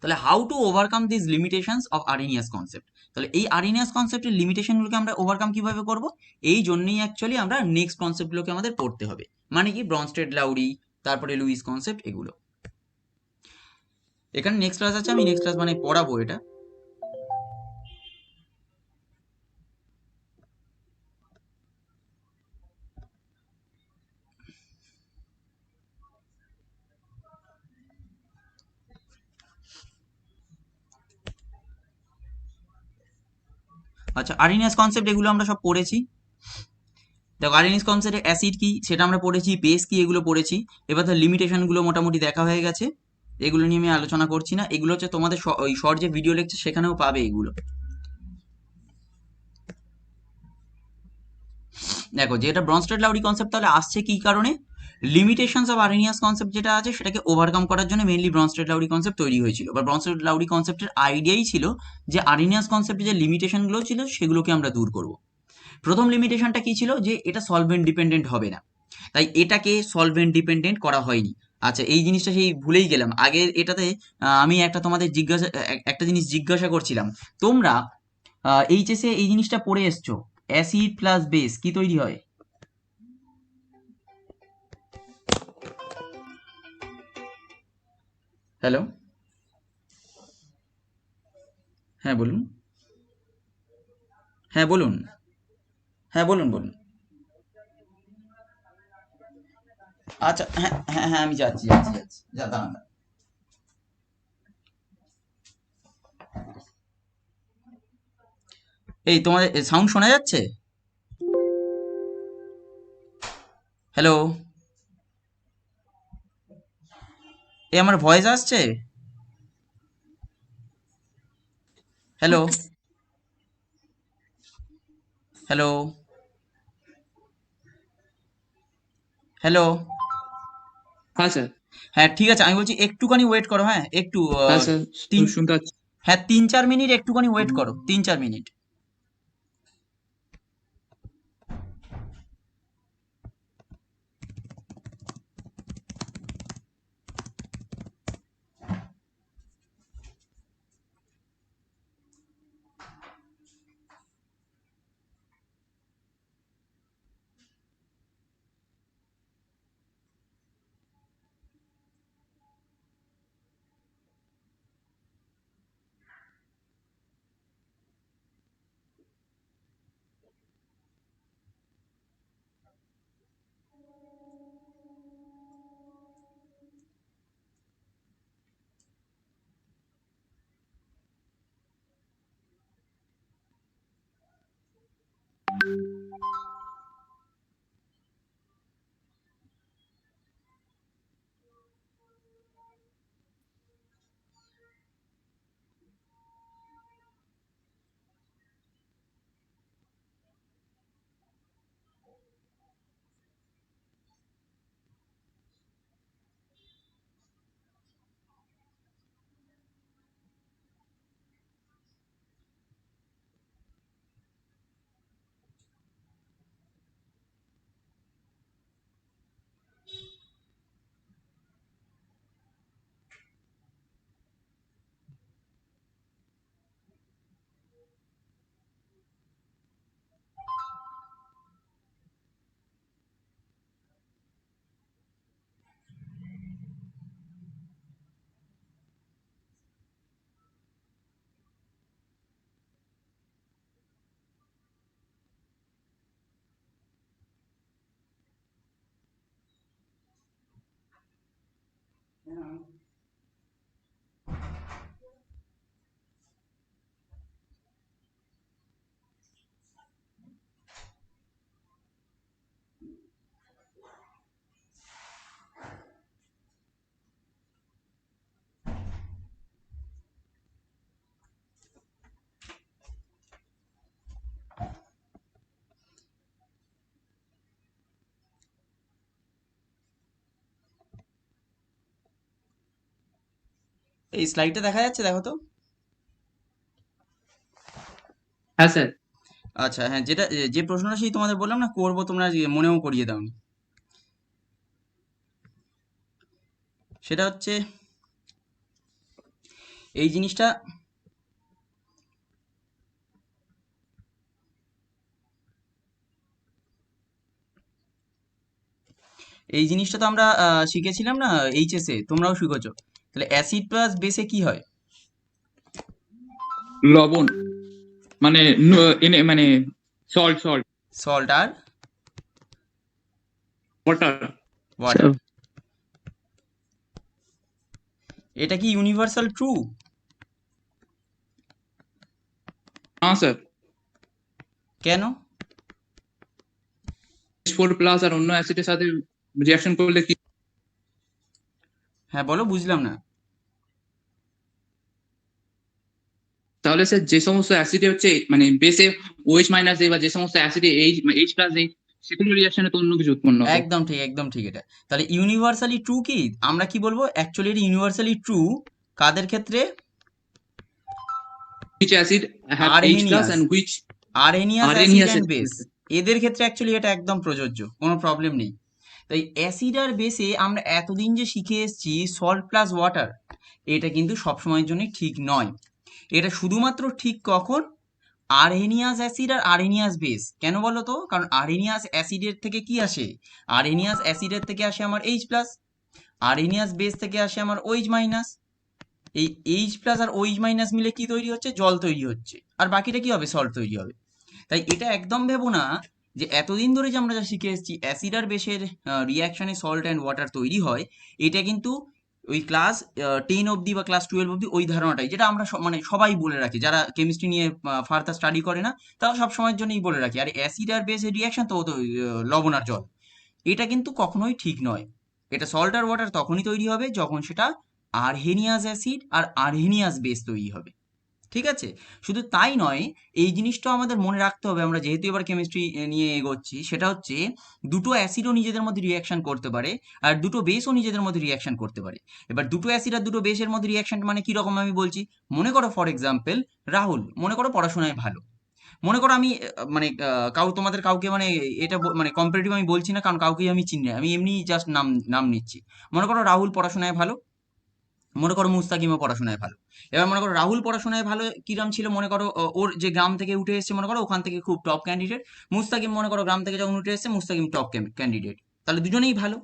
তাহলে how to overcome this limitations of Arrhenius concept. তাহলে এই আরএনিয়াস কনসেপ্টের লিমিটেশনগুলোকে আমরা ওভারকাম কিভাবে করব? এই জন্যই অ্যাকচুয়ালি আমরা নেক্সট কনসেপ্টগুলোকে আমাদের পড়তে হবে, মানে কি ব্রনস্টেড লাউরি, তারপরে লুইস কনসেপ্ট, এগুলো। এখানে নেক্সট ক্লাস আছে, আমি নেক্সট ক্লাস মানে পড়াবো এটা। আচ্ছা, আর্হেনিয়াস কনসেপ্ট এগুলো আমরা সব পড়েছি। দেখো, আর্হেনিয়াস কনসেপ্টে অ্যাসিড কি সেটা আমরা পড়েছি, বেস কি এগুলো পড়েছি। এবার তো লিমিটেশন গুলো মোটামুটি দেখা হয়ে গেছে, এগুলো নিয়ে আমি আলোচনা করছি না। এগুলো হচ্ছে তোমাদের ওই শর্ট যে ভিডিও লেকচার সেখানেও পাবে এগুলো। দেখো, যে এটা ব্রনস্টেড লাউরি কনসেপ্ট তাহলে আসছে কি কারণে, লিমিটেশনস অফ আর্হেনিয়াস কনসেপ্ট যেটা আছে সেটাকে ওভারকাম করার জন্য মেইনলি ব্রনস্টেড লাউরি কনসেপ্ট তৈরি হয়েছিল। বা ব্রনস্টেড লাউরি কনসেপ্টের আইডিয়াই ছিল যে আর্হেনিয়াস কনসেপ্টে যে লিমিটেশনগুলো ছিল সেগুলোকে আমরা দূর করব। প্রথম লিমিটেশনটা কি ছিল, যে এটা সলভেন্ট ডিপেন্ডেন্ট হবে না, তাই এটাকে সলভেন্ট ডিপেন্ডেন্ট করা হয়নি। আচ্ছা, এই জিনিসটা সেই ভুলেই গেলাম আগের এটাতে। আমি তোমাদের একটা জিনিস জিজ্ঞাসা করছিলাম, তোমরা এইচএসে এই জিনিসটা পড়ে এসছো, অ্যাসিড প্লাস বেস কি তৈরি হয়? হ্যালো, হ্যাঁ বলুন, হ্যাঁ বলুন, হ্যাঁ বলুন বলুন। আচ্ছা, হ্যাঁ হ্যাঁ হ্যাঁ, আমি যাচ্ছি যাচ্ছি যাচ্ছি, দাঁড়ান। এই তোমাদের সাউন্ড শোনা যাচ্ছে? হ্যালো, এ আমার ভয়েস আসছে? Hello, hello, hello. হ্যাঁ স্যার। হ্যাঁ ঠিক আছে, আমি বলছি একটুখানি ওয়েট করো, হ্যাঁ একটু হ্যাঁ স্যার, তিন, শুনতে পাচ্ছি। হ্যাঁ 3-4 মিনিট একটুখানি ওয়েট করো, 3-4 মিনিট। এই স্লাইডটা দেখা যাচ্ছে, দেখো তো। হ্যাঁ স্যার। আচ্ছা, হ্যাঁ যেটা যে প্রশ্নটা সেই তোমাদের বললাম না করবো, তোমরা মনেও করিয়ে দাওনি। সেটা হচ্ছে এই জিনিসটা, এই জিনিসটা তো আমরা শিখেছিলাম না এইচএসে, তোমরাও শিখেছো। তাহলে অ্যাসিড প্লাস বেসে কি হয়? লবণ, মানে মানে সল্ট সল্ট সল্ট আর ওয়াটার। ওয়াটার। এটা কি ইউনিভার্সাল ট্রু? হ্যাঁ স্যার। কেন? H4+ আর অন্য অ্যাসিডের সাথে রিঅ্যাকশন করলে কি হ্যাঁ বলো, বুঝলাম না। তাহলে স্যার যে সমস্ত অ্যাসিডে হচ্ছে মানে বেসে OH- বা যে সমস্ত অ্যাসিডে H+ সেগুলো রিঅ্যাকশনে তো অন্য কিছু উৎপন্ন হবে। একদম ঠিক, একদম ঠিক। এটা তাহলে ইউনিভার্সালি ট্রু কি? আমরা কি বলবো, অ্যাকচুয়ালি এটা ইউনিভার্সালি ট্রু কাদের ক্ষেত্রে? Which acid have H+ Arrhenius, and which Arrhenius acid Arrhenius and এর বেস, ক্ষেত্রে? এদের ক্ষেত্রে অ্যাকচুয়ালি এটা একদম প্রযোজ্য, কোনো প্রবলেম নেই। তাই অ্যাসিড আর বেসে আমরা এতদিন যে শিখে এসেছি সল্ট প্লাস ওয়াটার, এটা কিন্তু সবসময়ের জন্য ঠিক নয়। এটা শুধুমাত্র ঠিক কখন? আরহেনিয়াস অ্যাসিড আর আরহেনিয়াস বেস। কেন বলো তো? কারণ আরহেনিয়াস অ্যাসিডের থেকে কি আসে? আরহেনিয়াস অ্যাসিডের থেকে আসে আমার H+, আরহেনিয়াস বেস থেকে আসে আমার OH-। এই H+ আর OH- মিলে কি তৈরি হচ্ছে? জল তৈরি হচ্ছে, আর বাকিটা কি হবে? সল্ট তৈরি হবে। তাই এটা একদম ভেবো না যে এতদিন ধরে যে আমরা যা শিখে এসেছি অ্যাসিড আর বেসের রিয়াকশনে সল্ট অ্যান্ড ওয়াটার তৈরি হয়, এটা কিন্তু ওই ক্লাস 10 অবধি বা ক্লাস 12 অবধি ওই ধারণাটাই, যেটা আমরা মানে সবাই বলে রাখি, যারা কেমিস্ট্রি নিয়ে ফার্দার স্টাডি করে না তারা সব সময়ের জন্যই বলে রাখি, আরে অ্যাসিড আর বেসের রিয়াকশন তো ও তো লবণ আর জল। এটা কিন্তু কখনোই ঠিক নয়। এটা সল্ট আর ওয়াটার তখনই তৈরি হবে যখন সেটা আরহেনিয়াস অ্যাসিড আর আরহেনিয়াস বেস তৈরি হবে। ঠিক আছে? শুধু তাই নয়, এই জিনিসটাও আমাদের মনে রাখতে হবে, আমরা যেহেতু এবার কেমিস্ট্রি নিয়ে এগোচ্ছি, সেটা হচ্ছে দুটো অ্যাসিডও নিজেদের মধ্যে রিয়াকশন করতে পারে, আর দুটো বেসও নিজেদের মধ্যে রিয়াকশন করতে পারে। এবার দুটো অ্যাসিড আর দুটো বেসের মধ্যে রিয়াকশন মানে কি রকম আমি বলছি। মনে করো ফর এক্সাম্পল রাহুল, মনে করো পড়াশোনায় ভালো। মনে করো আমি মানে তোমাদের কাউকে মানে এটা মানে কম্পারেটিভ আমি বলছি না, কারণ কাউকেই আমি চিনি না, আমি এমনি জাস্ট নাম নাম নিচ্ছি। মনে করো রাহুল পড়াশোনায় ভালো, মনে করো মুস্তাকিমও পড়াশোনায় ভালো। এবার মনে করো রাহুল পড়াশোনায় ভালো কিরম ছিল, মনে করো ওর যে গ্রাম থেকে উঠে এসেছে, মনে করো ওখান থেকে খুব টপ ক্যান্ডিডেট। মুস্তাকিম মনে করো গ্রাম থেকে যখন উঠে এসেছে, মুস্তাকিম টপ ক্যান্ডিডেট। তাহলে দুজনেই ভালো।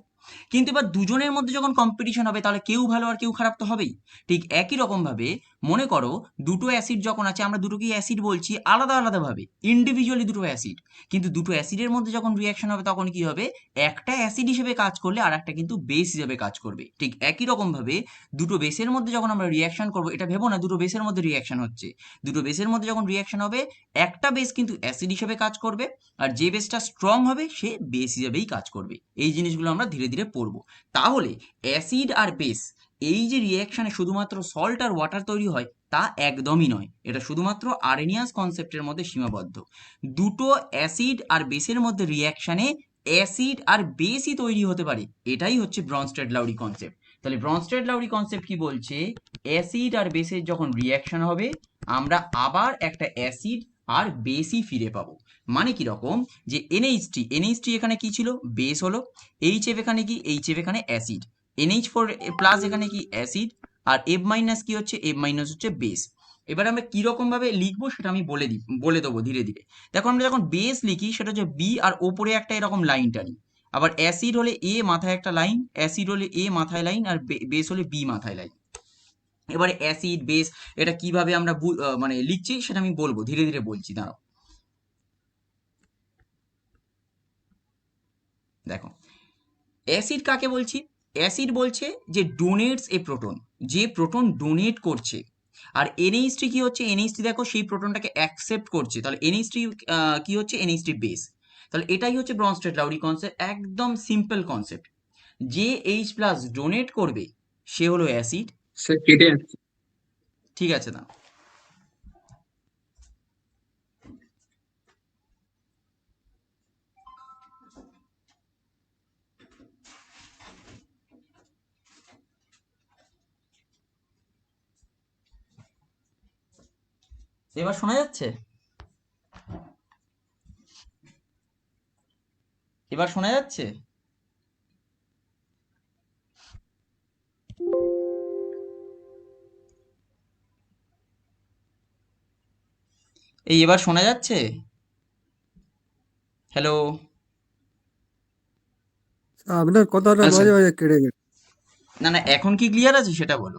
কিন্তু এবার দুজনের মধ্যে যখন কম্পিটিশন হবে, তাহলে কেউ ভালো আর কেউ খারাপ তো হবেই। ঠিক একই রকম ভাবে মনে করো দুটো অ্যাসিড যখন আছে, আমরা দুটোকেই অ্যাসিড বলছি আলাদা আলাদা ভাবে, ইন্ডিভিজুয়ালি দুটো অ্যাসিড। কিন্তু দুটো অ্যাসিডের মধ্যে যখন রিয়াকশন হবে তখন কি হবে? একটা অ্যাসিড হিসেবে কাজ করলে আর একটা কিন্তু বেস হিসেবে কাজ করবে। ঠিক একই রকম ভাবে দুটো বেসের মধ্যে যখন আমরা রিয়াকশন করবো, এটা ভেবো না দুটো বেসের মধ্যে রিয়াকশন হচ্ছে। দুটো বেসের মধ্যে যখন রিয়াকশন হবে, একটা বেস কিন্তু অ্যাসিড হিসেবে কাজ করবে, আর যে বেসটা স্ট্রং হবে সে বেস হিসেবেই কাজ করবে। এই জিনিসগুলো আমরা ধীরে ধীরে পড়বো। তাহলে অ্যাসিড আর বেস, এই যে রিয়াকশনে শুধুমাত্র সল্ট আর ওয়াটার তৈরি হয় তা একদমই নয়। এটা শুধুমাত্র আরহেনিয়াস কনসেপ্টের মধ্যে সীমাবদ্ধ। দুটো অ্যাসিড আর বেসের মধ্যে রিয়াকশনে অ্যাসিড আর বেসই তৈরি হতে পারে, এটাই হচ্ছে ব্রনস্টেড-লাউরি কনসেপ্ট। তাহলে ব্রনস্টেড-লাউরি কনসেপ্ট কি বলছে? অ্যাসিড আর বেসের যখন রিয়াকশন হবে, আমরা আবার একটা অ্যাসিড আর বেসই ফিরে পাবো। মানে কি রকম? যে NH3 এখানে কি ছিল? বেস হলো। HF এখানে কি? HF এখানে অ্যাসিড। NH4+ এখানে কি? অ্যাসিড। আর F- কি হচ্ছে? F- হচ্ছে বেস। এবার আমরা কি রকম ভাবে লিখবো সেটা আমি বলে দেবো ধীরে ধীরে। দেখো আমরা যখন বেস লিখি সেটা হচ্ছে বি, আর ওপরে একটা এরকম লাইন টানি। আবার অ্যাসিড হলে এ মাথায় একটা লাইন, অ্যাসিড হলে এ মাথায় লাইন, আর বেস হলে বি মাথায় লাইন। এবারে অ্যাসিড বেস এটা কিভাবে আমরা মানে লিখছি সেটা আমি বলবো, ধীরে ধীরে বলছি, দাঁড়াও। দেখো, অ্যাসিড কাকে বলছি? অ্যাসিড বলছে যে ডোনেটস এ প্রোটন, যে প্রোটন ডোনেট করছে। আর NH3 কি হচ্ছে? NH3 দেখো সেই প্রোটনটাকে অ্যাকসেপ্ট করছে, তাহলে NH3 কি হচ্ছে? NH3 base. তাহলে এটাই হচ্ছে ব্রনস্টেড-লাউরি কনসেপ্ট, একদম সিম্পল কনসেপ্ট। যে H+ ডোনেট করবে সে হলো অ্যাসিড। স্যার কেটে যাচ্ছে। ঠিক আছে না? এবার শোনা যাচ্ছে? এবার শোনা যাচ্ছে? এই এবার শোনা যাচ্ছে? হ্যালো? আপনার কথাটা হ্যাঁ স্যার। মাঝে মাঝে কেটে গেছে। না না, এখন কি ক্লিয়ার আছে সেটা বলো।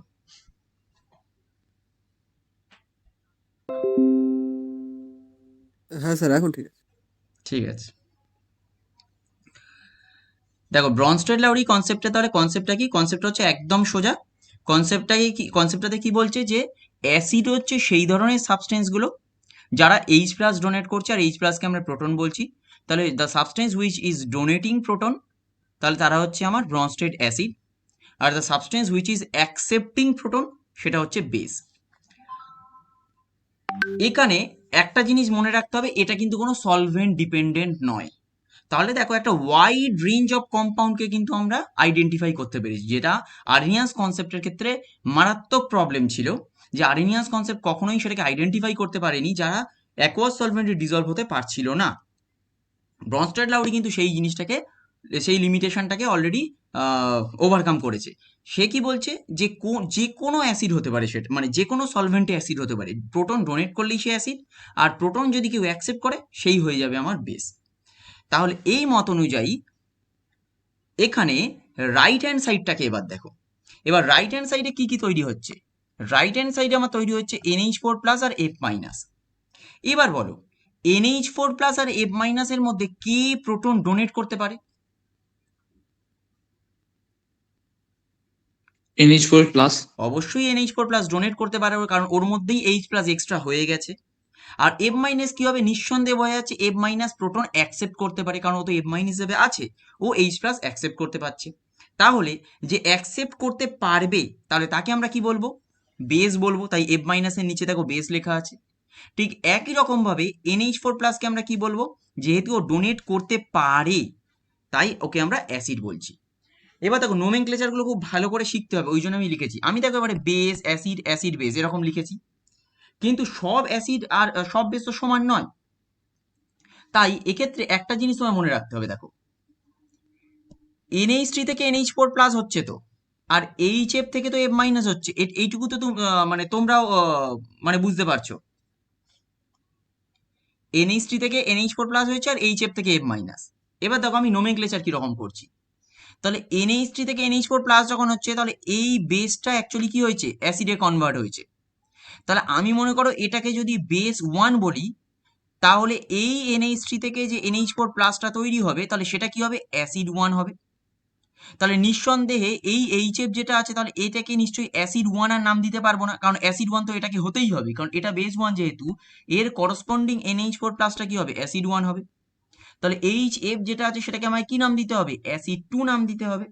হ্যাঁ স্যার, এখন ঠিক আছে। ঠিক আছে। দেখো ব্রনস্টেড-লাউরি কনসেপ্টটা, তাহলে কনসেপ্টটা কি? কনসেপ্টটা হচ্ছে একদম সোজা। কনসেপ্টটাতে কি বলছে? যে অ্যাসিড হচ্ছে সেই ধরনের সাবস্টেন্সগুলো যারা এইচ প্লাস ডোনেট করছে আর এইচ প্লাসকে আমরা প্রোটন বলছি, তাহলে the substance which is donating proton, তাহলে তারা হচ্ছে আমার Brønsted acid. Are the substance which is accepting proton, সেটা হচ্ছে বেস। এখানে একটা জিনিস মনে রাখতে হবে, এটা কিন্তু কোনো সলভেন্ট ডিপেন্ডেন্ট নয়। তাহলে দেখো একটা ওয়াইড রেঞ্জ অফ কম্পাউন্ডকে কিন্তু আমরা আইডেন্টিফাই করতে পেরেছি, যেটা আর্নিয়াস কনসেপ্টের ক্ষেত্রে মারাত্মক প্রবলেম ছিল, যে আর্নিয়াস কনসেপ্ট কখনোই সেটাকে আইডেন্টিফাই করতে পারেনি যারা অ্যাকোয়াস সলভেন্টে ডিজলভ হতে পারছিল না। ব্রনস্টেড লাউরি কিন্তু সেই জিনিসটাকে, সেই লিমিটেশনটাকে অলরেডি ওভারকাম করেছে। সে কি বলছে, যে কোনো অ্যাসিড হতে পারে, সেটা মানে যে কোনো সলভেন্টে অ্যাসিড হতে পারে, প্রোটন ডোনেট করলেই সে অ্যাসিড, আর প্রোটন যদি কেউ অ্যাকসেপ্ট করে সেই হয়ে যাবে আমার বেস। তাহলে এই মত অনুযায়ী এখানে রাইট হ্যান্ড সাইডটাকে এবার দেখো, এবার রাইট হ্যান্ড সাইডে কি কি তৈরি হচ্ছে। রাইট হ্যান্ড সাইডে আমার তৈরি হচ্ছে NH4+ আর F-। এবার বলো NH4+ আর F- এর মধ্যে কে প্রোটন ডোনেট করতে পারে? NH4+। অবশ্যই NH4+ ডোনেট করতে পারে, কারণ ওর মধ্যেই H+ এক্সট্রা হয়ে গেছে। আর F- কি হবে, নিঃসন্দেহে বোঝা যাচ্ছে F- প্রোটন অ্যাকসেপ্ট করতে পারে, কারণ ও তো F- হিসেবে আছে, ও H+ অ্যাকসেপ্ট করতে পারছে। তাহলে যে অ্যাকসেপ্ট করতে পারবে, তাহলে তাকে আমরা কি বলবো, বেস বলবো। তাই F- এর নিচে দেখো বেস লেখা আছে। ঠিক একই রকম ভাবে NH4+ কে আমরা কি বলবো, যেহেতু ও ডোনেট করতে পারে তাই ওকে আমরা অ্যাসিড বলছি। এবার দেখো নোমেনক্লেচার গুলো খুব ভালো করে শিখতে হবে, ওই জন্য আমি লিখেছি। আমি দেখো এবারে বেস, অ্যাসিড, অ্যাসিড বেস এরকম লিখেছি, কিন্তু সব অ্যাসিড আর সব বেস তো সমান নয়। তাই এক্ষেত্রে একটা জিনিস তোমার মনে রাখতে হবে, দেখো NH3 থেকে NH4+ হচ্ছে তো, আর HF থেকে তো F- হচ্ছে, এইটুকু তো মানে তোমরাও মানে বুঝতে পারছো। NH3 থেকে NH4+ হয়েছে আর HF থেকে F-। এবার দেখো আমি নোমেনক্লেচার কিরকম করছি। তাহলে NH3 থেকে NH4+ যখন হচ্ছে, তাহলে এই বেসটা অ্যাকচুয়ালি কি হয়েছে, অ্যাসিডে কনভার্ট হয়েছে। তাহলে আমি মনে করো এটাকে যদি বেস 1 বলি, তাহলে এই NH3 থেকে যে NH4+টা তৈরি হবে, তাহলে সেটা কি হবে, অ্যাসিড 1 হবে। তাহলে নিঃসন্দেহে এই HF যেটা আছে, তাহলে এটাকে নিশ্চয়ই অ্যাসিড 1 আর নাম দিতে পারবো না, কারণ অ্যাসিড 1 তো এটাকে হতেই হবে, কারণ এটা বেস 1 যেহেতু, এর করসপন্ডিং NH4+টা কি হবে, অ্যাসিড 1 হবে। তাহলে HF যেটা আছে সেটাকে আমায় কি নাম দিতে হবে, অ্যাসিড 2 নাম দিতে হবে।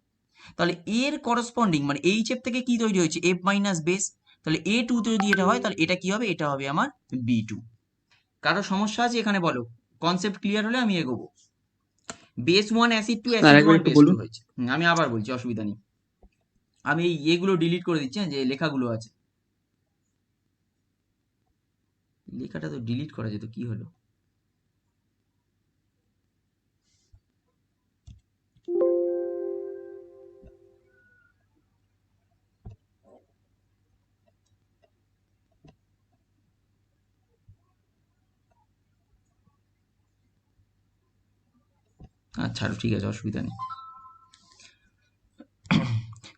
তাহলে এর করসপন্ডিং মানে HF থেকে কি তৈরি হয়েছে, F- বেস। তাহলে A2 যদি এটা হয়, তাহলে এটা কি হবে, এটা হবে আমার B2। কারো সমস্যা আছে এখানে বলো, কনসেপ্ট ক্লিয়ার হলে আমি এগোবো। বেস 1 অ্যাসিড 2, স্যার অ্যাসিড একবার 1 একটু বেস 2 বলুন। হয়েছে। আমি আবার বলছি, অসুবিধা নেই। আমি এই এগুলো ডিলিট করে দিচ্ছি, যে লেখাগুলো আছে, লেখাটা তো ডিলিট করা যেত, কি হলো? আচ্ছা ঠিক আছে, অসুবিধা নেই।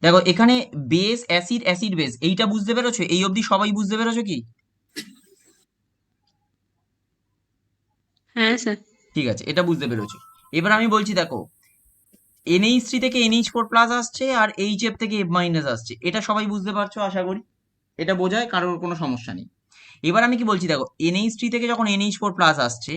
দেখো এখানে বেস, অ্যাসিড, অ্যাসিড বেস, এইটা বুঝতে পেরেছো? এই অবধি সবাই বুঝতে পেরেছো কি? হ্যাঁ স্যার। ঠিক আছে, এটা বুঝতে পেরেছো। এবার আমি বলছি দেখো, NH3 থেকে NH4+ আসছে আর HF থেকে F- আসছে, এটা সবাই বুঝতে পারছো আশা করি। এটা বোঝায়, কারোর কোনো সমস্যা নেই। এবার আমি কি বলছি দেখো, NH3 থেকে যখন NH4+ আসছে,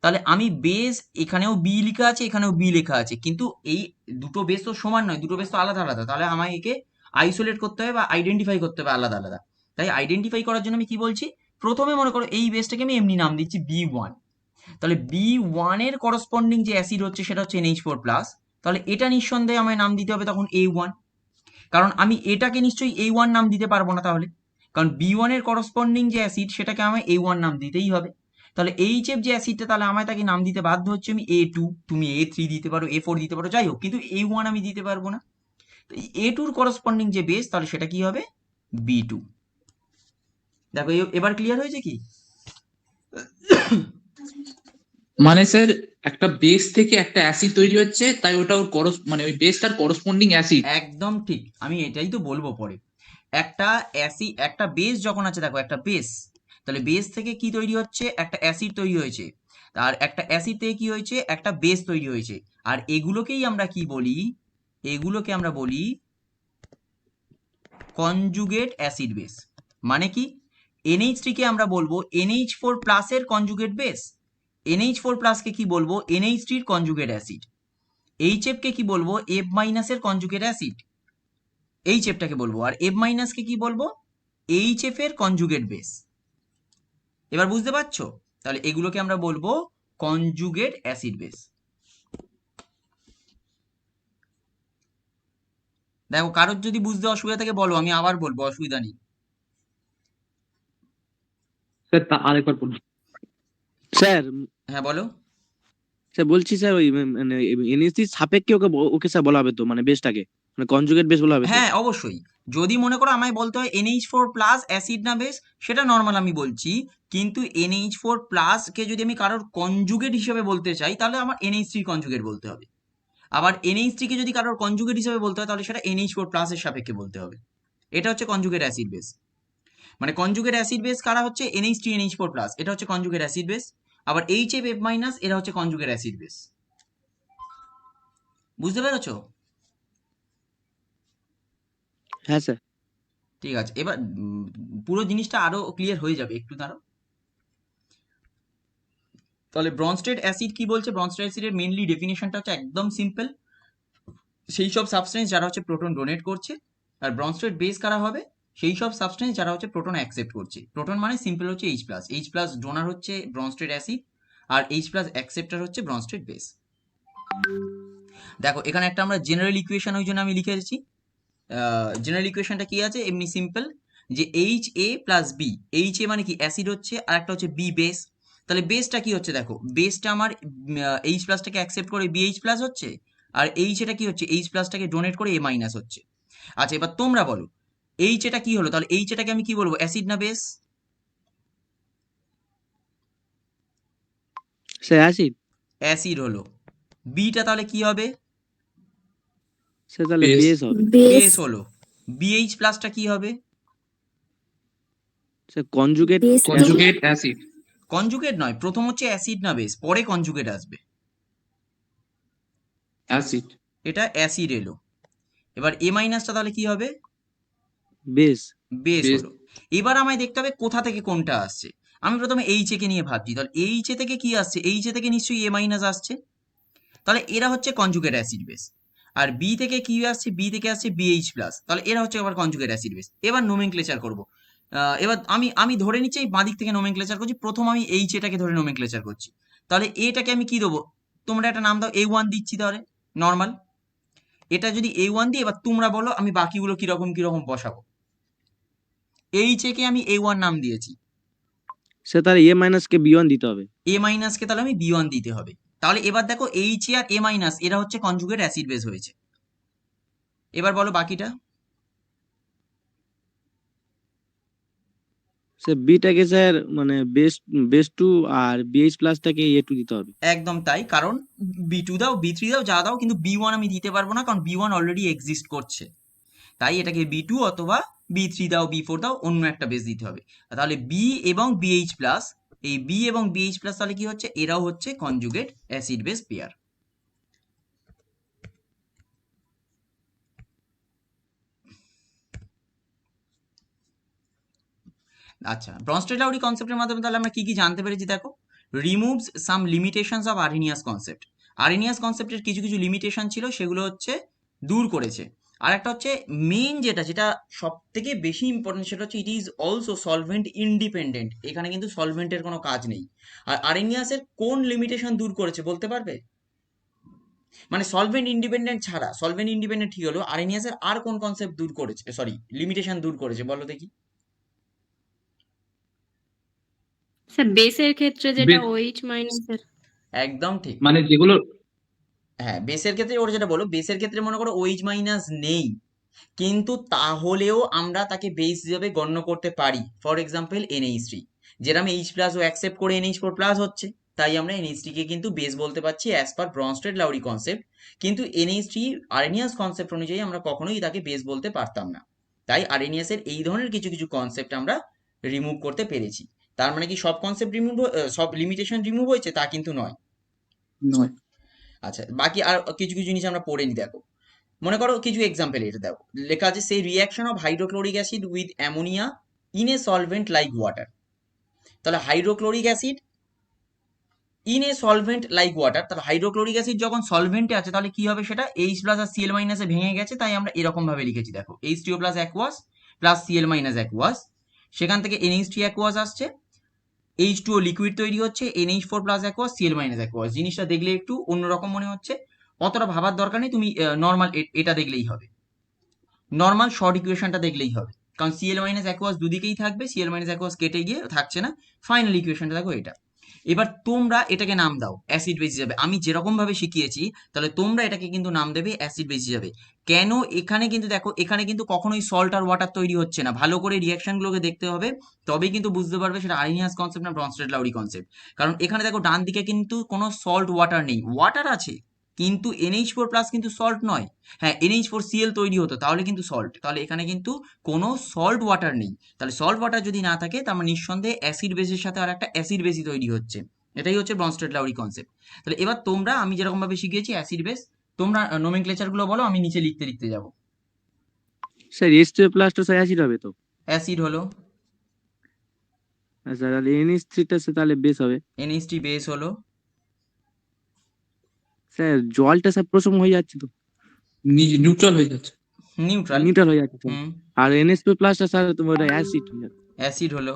তাহলে আমি বেস, এখানেও B লেখা আছে, এখানেও B লেখা আছে, কিন্তু এই দুটো বেস তো সমান নয়, দুটো বেস তো আলাদা আলাদা। তাহলে আমায় একে আইসোলেট করতে হবে বা আইডেন্টিফাই করতে হবে আলাদা আলাদা। তাই আইডেন্টিফাই করার জন্য আমি কি বলছি, প্রথমে মনে করো এই বেসটাকে আমি এমনি নাম দিচ্ছি B1। তাহলে B1 এর করসপন্ডিং যে অ্যাসিড হচ্ছে সেটা হচ্ছে NH4+। তাহলে এটা নিঃসন্দেহে আমায় নাম দিতে হবে তখন A1, কারণ আমি এটাকে নিশ্চয়ই A1 নাম দিতে পারবো না তাহলে, কারণ B1 এর করসপন্ডিং যে অ্যাসিড সেটাকে আমায় A1 নাম দিতেই হবে। তাহলে HF যে অ্যাসিডটা, তাহলে আমায় তাকে নাম দিতে বাধ্য হচ্ছে আমি A2, তুমি A3 দিতে পারো, A4 দিতে পারো, যাই হোক, কিন্তু A1 আমি দিতে পারবো না। তো A2 এর করসপন্ডিং যে বেস, তাহলে সেটা কি হবে, B2। দেখো এবার ক্লিয়ার হয়েছে কি? মানে স্যার একটা বেস থেকে একটা অ্যাসিড তৈরি হচ্ছে, তাই ওটা ওর মানে ওই বেসটার করসপন্ডিং অ্যাসিড। একদম ঠিক, আমি এটাই তো বলবো পরে। একটা অ্যাসিড, একটা বেস যখন আছে, দেখো একটা বেস, তাহলে বেস থেকে কি তৈরি হচ্ছে, একটা অ্যাসিড তৈরি হয়েছে, আর একটা অ্যাসিড থেকে কি হয়েছে, একটা বেস তৈরি হয়েছে। আর এগুলোকেই আমরা কি বলি, এগুলোকে আমরা বলি কনজুগেট অ্যাসিড বেস। মানে কি, NH3 কে আমরা বলবো NH4 প্লাসের কনজুগেট বেস। NH4 প্লাসকে কি বলবো NH3 এর কনজুগেট অ্যাসিড। HF কে কি বলবো F মাইনাসের কনজুগেট অ্যাসিড, HF-টাকে বলবো। আর F মাইনাসকে কি বলবো HF এর কনজুগেট বেস। এবার বুঝতে পারছো? তাহলে এগুলোকে আমরা বলবো কনজুগেট অ্যাসিড বেস। দেখো কারোর যদি বুঝতে অসুবিধা থাকে বলো, আমি আবার বলবো, অসুবিধা নেই। স্যার তা আরেকবার বলুন। স্যার হ্যাঁ বলো। স্যার বলছি স্যার ওই মানে এনএসসি সাপেক্ষে ওকে স্যার বলা হবে তো মানে বেসটাকে মানে কনজুগেট বেস বলা হবে তো? হ্যাঁ অবশ্যই, যদি মনে করো আমায় বলতে হয় NH4 প্লাস অ্যাসিড না বেস, সেটা নর্মাল আমি বলছি। কিন্তু NH4 প্লাস কে যদি আমি কারোর কনজুগেট হিসেবে বলতে চাই তাহলে আমার NH3 কনজুগেট বলতে হবে। আবার NH3 কে যদি কারোর কনজুগেট হিসেবে বলতে হয় তাহলে সেটা NH4 প্লাস এর সাপেক্ষে বলতে হবে। এটা হচ্ছে কনজুগেট অ্যাসিড বেস। মানে কনজুগেট অ্যাসিড বেস কারা হচ্ছে NH3 NH4 প্লাস, এটা হচ্ছে কনজুগেট অ্যাসিড বেস। আবার HF F মাইনাস এরা হচ্ছে কনজুগেট অ্যাসিড বেস। বুঝতে পেরেছো? হ্যাঁ স্যার। ঠিক আছে, এবার পুরো জিনিসটা আরো ক্লিয়ার হয়ে যাবে, একটু দাঁড়াও। তাহলে ব্রনস্টেড অ্যাসিড কি বলছে? ব্রনস্টেড অ্যাসিডের মেইনলি ডেফিনেশনটা হচ্ছে একদম সিম্পল, সেই সব সাবস্টেন্স যারা হচ্ছে প্রোটন ডোনেট করছে। আর ব্রনস্টেড বেস কারা হবে? সেই সব সাবস্টেন্স যারা হচ্ছে প্রোটন অ্যাকসেপ্ট করছে। প্রোটন মানে সিম্পল হচ্ছে H প্লাস ডোনার হচ্ছে ব্রনস্টেড অ্যাসিড, আর H প্লাস অ্যাকসেপ্টার হচ্ছে ব্রনস্টেড বেস। দেখো এখানে একটা আমরা জেনারেল ইকুয়েশন ওই জন্য আমি লিখেছি। জেনারেল ইকুয়েশনটা কি আছে? এমনি সিম্পল, যে HA প্লাস B। HA মানে কি অ্যাসিড হচ্ছে, আর একটা হচ্ছে B বেস। তাহলে বেসটা কি হচ্ছে? দেখো বেসটা আমার H প্লাসটাকে অ্যাকসেপ্ট করে BH প্লাস হচ্ছে, আর H এটা কি হচ্ছে H প্লাসটাকে ডোনেট করে A মাইনাস হচ্ছে। আচ্ছা এবার তোমরা বলো H এটা কি হলো? তাহলে H এটাকে আমি কি বলবো, অ্যাসিড না বেস? Sir acid. অ্যাসিড হলো। বিটা তাহলে কি হবে? স্যার তাহলে Base. বেস হবে। বেস হলো। BH প্লাসটা কি হবে? Sir conjugate. Conjugate acid. Conjugate নয়, প্রথম হচ্ছে অ্যাসিড না বেস, পরে কনজুগেট আসবে। অ্যাসিড। এটা অ্যাসিড এলো। এবার A মাইনাসটা তাহলে কি হবে? বেস। Base Base. হলো। এবার আমায় দেখতে হবে কোথা থেকে কোনটা আসছে। আমি প্রথমে HA কে নিয়ে ভাবছি, তাহলে HA থেকে কি আসছে? HA থেকে নিশ্চয়ই A মাইনাস আসছে, তাহলে এরা হচ্ছে কনজুগেট অ্যাসিড বেস। আর B থেকে কি আসছে? B থেকে আসছে BH প্লাস, তাহলে এরা হচ্ছে আবার কনজুগেট অ্যাসিড বেস। এবার নোমেনক্লেচার করব। এবার আমি ধরে নিচ্ছি এই বাঁদিক থেকে নোমেনক্লেচার করছি। প্রথম আমি HA-টাকে ধরে নোমেনক্লেচার করছি। তাহলে এটাকে আমি কি দেবো? তোমরা একটা নাম দাও, A1 দিচ্ছি তাহলে নর্মাল। এটা যদি A1 দিই, এবার তোমরা বলো আমি বাকিগুলো কিরকম কিরকম বসাবো। HA কে আমি A1 নাম দিয়েছি, স্যার তাহলে এ মাইনাস কে B1 দিতে হবে। A মাইনাসকে তাহলে আমি B1 দিতে হবে। তাহলে এবার দেখো HA আর A মাইনাস এরা হচ্ছে কনজুগেট অ্যাসিড বেস হয়েছে। এবার বলো বাকিটা। স্যার বিটাকে স্যার মানে বেস 2 আর BH প্লাসটাকে A2 দিতে হবে। একদম তাই, কারণ B2 দাও B3 দাও যা দাও, কিন্তু B1 আমি দিতে পারবো না, কারণ B1 অলরেডি এক্সিস্ট করছে। তাই এটাকে B2 অথবা B3 দাও B4 দাও, অন্য একটা বেস দিতে হবে। তাহলে B এবং BH প্লাস, এই B এবং BH প্লাস তাহলে কি হচ্ছে? এরাও হচ্ছে কনজুগেট অ্যাসিড বেস পেয়ার। আচ্ছা, ব্রনস্টেড-লাউরি কনসেপ্টের মাধ্যমে তাহলে আমরা কি কি জানতে পেরেছি? দেখো, removes some limitations of Arrhenius concept. Arrhenius কনসেপ্টের কিছু কিছু লিমিটেশন ছিল, সেগুলো হচ্ছে দূর করেছে। আর একটা হচ্ছে মেইন যেটা সব থেকে বেশি ইম্পর্টেন্ট, সেটা হচ্ছে it is also solvent independent. এখানে কিন্তু সলভেন্টের কোনো কাজ নেই। আর আরহেনিয়াসের কোন লিমিটেশন দূর করেছে বলতে পারবে? মানে সলভেন্ট ইন্ডিপেন্ডেন্ট ছাড়া, সলভেন্ট ইন্ডিপেন্ডেন্ট ঠিক হলো, আরহেনিয়াসের আর কোন কনসেপ্ট দূর করেছে, সরি লিমিটেশন দূর করেছে বলো দেখি। স্যার বেসের ক্ষেত্রে যেটা Base. OH মাইনাসের। একদম ঠিক। মানে যেগুলো হ্যাঁ, বেসের ক্ষেত্রে ওরা যেটা বলো, বেসের ক্ষেত্রে মনে করো OH মাইনাস নেই, কিন্তু তাহলেও আমরা তাকে বেস হিসেবে গণ্য করতে পারি। ফর এক্সাম্পল NH3, যেরকম H প্লাস ও অ্যাকসেপ্ট করে NH4 প্লাস হচ্ছে, তাই আমরা NH3 কে কিন্তু বেস বলতে পারছি অ্যাজ পার ব্রনস্টেড-লাউরি কনসেপ্ট। কিন্তু NH3 আরহেনিয়াস কনসেপ্ট অনুযায়ী আমরা কখনোই তাকে বেস বলতে পারতাম না। তাই আরহেনিয়াসের এই ধরনের কিছু কিছু কনসেপ্ট আমরা রিমুভ করতে পেরেছি। তার মানে কি সব কনসেপ্ট রিমুভ, সব লিমিটেশন রিমুভ হয়েছে তা কিন্তু নয়। নয়। আচ্ছা, বাকি আর কিছু কিছু জিনিস আমরা পড়ে নি। দেখো, মনে করো কিছু এক্সাম্পল এটা দেখো, লেখা আছে সেই reaction of hydrochloric acid with ammonia in a solvent like water. তাহলে hydrochloric acid in a solvent like water, তাহলে হাইড্রোক্লোরিক অ্যাসিড যখন সলভেন্টে আছে তাহলে কি হবে সেটা H প্লাস আর Cl মাইনাসে ভেঙে গেছে, তাই আমরা এরকম ভাবে লিখেছি দেখো H2O plus aqueous plus Cl minus aqueous, সেখান থেকে NH3 অ্যাকুয়াস আসছে, H2O লিকুইড তৈরি হচ্ছে, NH4 plus aqueous Cl minus aqueous. জিনিসটা দেখলে একটু অন্যরকম মনে হচ্ছে, অতটা ভাবার দরকার নেই, তুমি নর্মাল এটা দেখলেই হবে, নর্মাল শর্ট ইকুয়েশনটা দেখলেই হবে, কারণ Cl মাইনাস অ্যাকুয়াস দুদিকেই থাকবে, Cl মাইনাস অ্যাকুয়াস কেটে গিয়ে থাকছে না, ফাইনাল ইকুয়েশনটা দেখো এটা। এবার তোমরা এটাকে নাম দাও অ্যাসিড বেস হিসাবে, আমি যেরকম ভাবে শিখিয়েছি তাহলে তোমরা এটাকে কিন্তু নাম দেবে অ্যাসিড বেস হিসাবে। কেন, এখানে কিন্তু দেখো এখানে কিন্তু কখনোই সল্ট আর ওয়াটার তৈরি হচ্ছে না, ভালো করে রিয়াকশনগুলোকে দেখতে হবে, তবেই কিন্তু বুঝতে পারবে সেটা আর্হেনিয়াস কনসেপ্ট না ব্রনস্টেড-লাউরি কনসেপ্ট। কারণ এখানে দেখো ডান দিকে কিন্তু কোনো সল্ট ওয়াটার নেই, ওয়াটার আছে কিন্তু NH4 প্লাস কিন্তু সল্ট নয়, হ্যাঁ NH4Cl তৈরি হতো তাহলে কিন্তু সল্ট, তাহলে এখানে কিন্তু কোনো সল্ট ওয়াটার নেই, তাহলে সল্ট ওয়াটার যদি না থাকে তার মানে নিঃসন্দেহে অ্যাসিড বেসের সাথে আর একটা অ্যাসিড বেসই তৈরি হচ্ছে, এটাই হচ্ছে ব্রনস্টেড-লাউরি কনসেপ্ট। তাহলে এবার তোমরা আমি যেরকম ভাবে শিখিয়েছি অ্যাসিড বেস, তোমরা নোমেনক্লেচার গুলো বলো, আমি নিচে লিখতে লিখতে যাব। স্যার H2O প্লাস তো স্যার অ্যাসিড হবে তো? অ্যাসিড হলো, আর স্যার তাহলে NH3 টা স্যার তাহলে বেস হবে। NH3 বেস হলো, স্যার জলটা স্যার প্রথম হয়ে যাচ্ছে তো, নিউট্রাল হয়ে যাচ্ছে। নিউট্রাল, নিউট্রাল হয়ে যাচ্ছে স্যার। হুম, আর NH2 প্লাসটা স্যার তোমার অ্যাসিড হয়ে যাচ্ছে। অ্যাসিড হলো,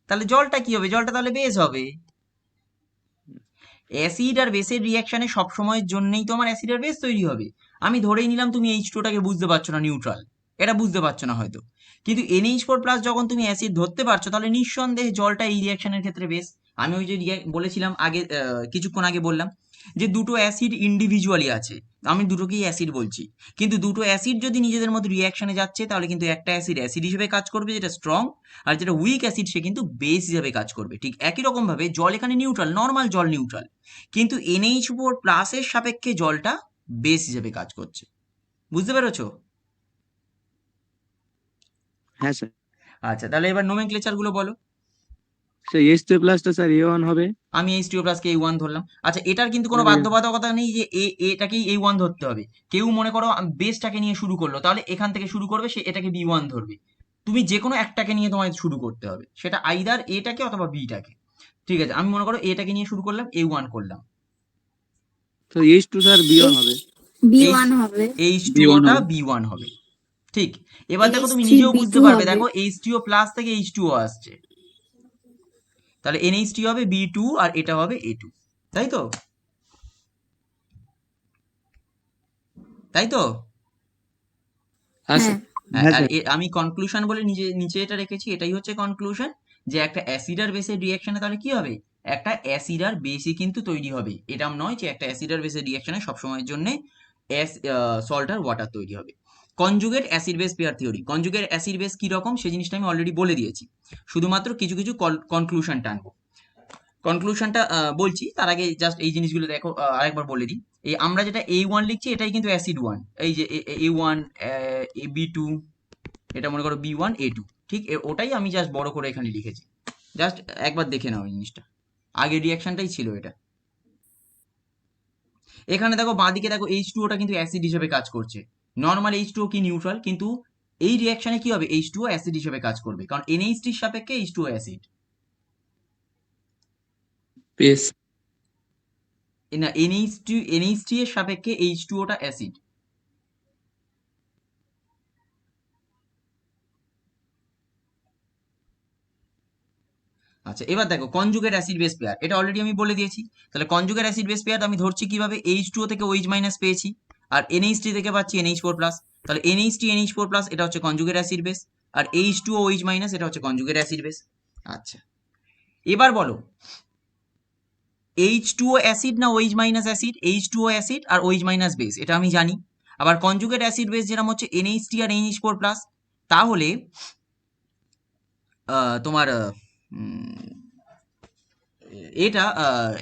তাহলে জলটা কি হবে, জলটা তাহলে বেস হবে। অ্যাসিড আর বেসের রিয়াকশনে সব সময়ের জন্যই তোমার অ্যাসিড আর বেস তৈরি হবে। আমি ধরেই নিলাম তুমি H2টাকে বুঝতে পারছো না নিউট্রাল, এটা বুঝতে পারছো না হয়তো, কিন্তু NH4 প্লাস যখন তুমি অ্যাসিড ধরতে পারছো তাহলে নিঃসন্দেহে জলটা এই রিয়াকশনের ক্ষেত্রে বেস। আমি ওই যে বলেছিলাম আগে, কিছুক্ষণ আগে বললাম যে দুটো অ্যাসিড ইন্ডিভিজুয়ালি আছে, আমি দুটোকেই অ্যাসিড বলছি, কিন্তু দুটো অ্যাসিড যদি নিজেদের মধ্যে রিয়াকশনে যাচ্ছে তাহলে কিন্তু একটা অ্যাসিড অ্যাসিড হিসেবে কাজ করবে যেটা স্ট্রং, আর যেটা উইক অ্যাসিড সে কিন্তু বেস হিসেবে কাজ করবে। ঠিক একই রকম ভাবে জল এখানে নিউট্রাল, নর্মাল জল নিউট্রাল, কিন্তু NH4 প্লাসের সাপেক্ষে জলটা বেস হিসেবে কাজ করছে, বুঝতে পেরেছো? হ্যাঁ স্যার। আচ্ছা তাহলে এবার নোমেনক্লেচার গুলো বলো। স্যার H2O প্লাসটা স্যার A1 হবে। আমি H2O প্লাসকে A1 ধরলাম। আচ্ছা এটার কিন্তু কোনো এবারে বাধ্যবাধকতা নেই যে এটাকেই A1 ধরতে হবে, কেউ মনে করো বেসটাকে নিয়ে শুরু করলো তাহলে এখান থেকে শুরু করবে, সে এটাকে B1 ধরবে, তুমি যে কোনো একটাকে নিয়ে তোমায় শুরু করতে হবে, সেটা আইদার এটাকে অথবা বিটাকে। ঠিক আছে, আমি মনে করো এটাকে নিয়ে শুরু করলাম, A1 করলাম, তো H2 স্যার B1 হবে। B1 হবে, H2O টা হবে। B1 হবে। ঠিক, এবার দেখো তুমি H3 নিজেও বুঝতে B2 পারবে, হবে। দেখো H2O প্লাস থেকে H2O আসছে, তাহলে NH3 হবে B2 আর এটা হবে A2, তাই তো? তাই তো? হ্যাঁ হ্যাঁ স্যার। হ্যাঁ, হ্যাঁ আর স্যার। আমি কনক্লুশন বলে নিচে এটা রেখেছি, এটাই হচ্ছে কনক্লুশন, যে একটা অ্যাসিড আর বেসের রিয়াকশনে তাহলে কি হবে, একটা অ্যাসিড আর বেসই কিন্তু তৈরি হবে, এটা নয় যে একটা অ্যাসিড আর বেসের রিয়াকশনে সবসময়ের জন্য সল্ট আর ওয়াটার তৈরি হবে। Conjugate acid base pair theory, conjugate acid base কি রকম সেই জিনিসটা আমি অলরেডি বলে দিয়েছি, শুধুমাত্র কিছু কিছু কনক্লুশন টানবো। কনক্লুশনটা বলছি তার আগে জাস্ট এই জিনিসগুলো দেখো, আরেকবার বলে দিই, এই আমরা যেটা A1 লিখছি এটাই কিন্তু অ্যাসিড 1, এই যে A1 B2, এটা মনে করো B1 A2, ঠিক ওটাই আমি জাস্ট বড় করে এখানে লিখেছি, জাস্ট একবার দেখে নাও এই জিনিসটা, আগের রিয়াকশনটাই ছিল এটা। এখানে দেখো বাঁদিকে দেখো H2ওটা কিন্তু অ্যাসিড হিসেবে কাজ করছে, নর্মাল H2O কি নিউট্রাল, কিন্তু এই রিয়াকশনে কি হবে H2O অ্যাসিড হিসেবে কাজ করবে, কারণ NH3 এর সাপেক্ষে H2O অ্যাসিড, বেস। না NH3 এর সাপেক্ষে H2ওটা অ্যাসিড। আচ্ছা এবার দেখো কনজুগেট অ্যাসিড বেস পেয়ার, এটা অলরেডি আমি বলে দিয়েছি, তাহলে কনজুগেট অ্যাসিড বেস পেয়ার আমি ধরছি কিভাবে, H2O থেকে OH মাইনাস পেয়েছি আর NH3 থেকে পাচ্ছি NH4 প্লাস, তাহলে NH3 NH4 প্লাস এটা হচ্ছে কনজুগেট অ্যাসিড বেস, আর H2O OH মাইনাস এটা হচ্ছে কনজুগেট অ্যাসিড বেস। আচ্ছা এবার বলো H2O অ্যাসিড না OH minus acid, H2O acid আর OH মাইনাস বেস এটা আমি জানি, আবার কনজুগেট অ্যাসিড বেস যেরকম হচ্ছে NH3 আর NH4 প্লাস, তাহলে তোমার এটা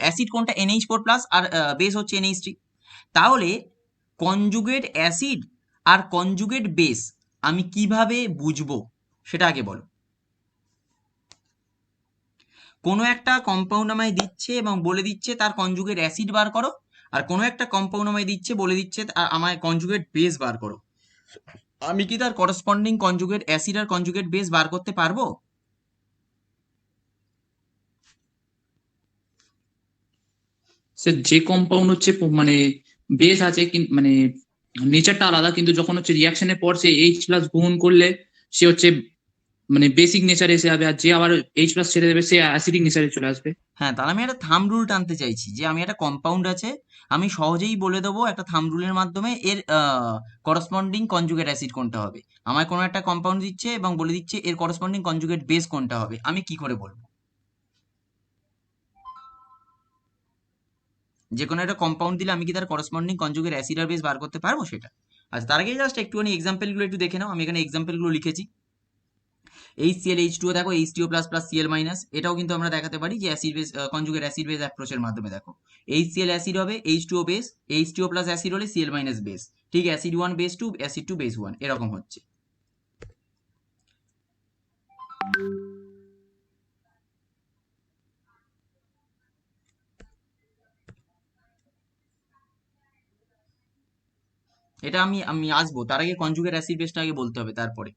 অ্যাসিড কোনটা NH4 প্লাস আর বেস হচ্ছে NH3, তাহলে কনজুগেট অ্যাসিড আর কনজুগেট বেস আমি কিভাবে বুঝবো সেটা আগে বলো। কোনো একটা কম্পাউন্ড আমায় দিচ্ছে এবং বলে দিচ্ছে তার কনজুগেট অ্যাসিড বার করো, আর কোনো একটা কম্পাউন্ড আমায় দিচ্ছে বলে দিচ্ছে আমায় কনজুগেট বেস বার করো, আমি কি তার করসপন্ডিং কনজুগেট অ্যাসিড আর কনজুগেট বেস বার করতে পারবো? স্যার যে কম্পাউন্ড হচ্ছে মানে বেস আছে মানে নেচারটা আলাদা, কিন্তু যখন হচ্ছে রিয়াকশনের পর সে এইচ প্লাস গ্রহণ করলে সে হচ্ছে মানে বেসিক নেচারে এসে যাবে, আর যে আবার এইচ প্লাস ছেড়ে দেবে সে অ্যাসিডিক নেচারে চলে আসবে। হ্যাঁ, তাহলে আমি একটা থাম্ব রুল টানতে চাইছি যে আমি একটা কম্পাউন্ড আছে, আমি সহজেই বলে দেবো একটা থাম্ব রুলের মাধ্যমে এর করসপন্ডিং কনজুগেট অ্যাসিড কোনটা হবে। আমায় কোনো একটা কম্পাউন্ড দিচ্ছে এবং বলে দিচ্ছে এর করসপন্ডিং কনজুগেট বেস কোনটা হবে, আমি কি করে বলবো? যে কোনো একটা কম্পাউন্ড দিলে আমি কি তার করসপন্ডিং কনজুগেট অ্যাসিড আর বেস বার করতে পারবো সেটা? আচ্ছা, তার আগে জাস্ট একটুখানি এক্সাম্পলগুলো একটু দেখে নাও। আমি এখানে এক্সাম্পলগুলো লিখেছি। HCl H2O দেখো, H2O plus plus Cl minus, এটাও কিন্তু আমরা দেখাতে পারি যে acid base conjugate acid base অ্যাপ্রোচের মাধ্যমে। দেখো HCl অ্যাসিড হবে, H2O base, H2O plus acid হলে Cl মাইনাস বেস, ঠিক অ্যাসিড 1 বেস 2, অ্যাসিড 2 বেস 1, এরকম হচ্ছে। এটা আমি আমি আসবো, তার আগে কনজুগেট অ্যাসিড বেসটা আগে বলতে হবে তারপরে।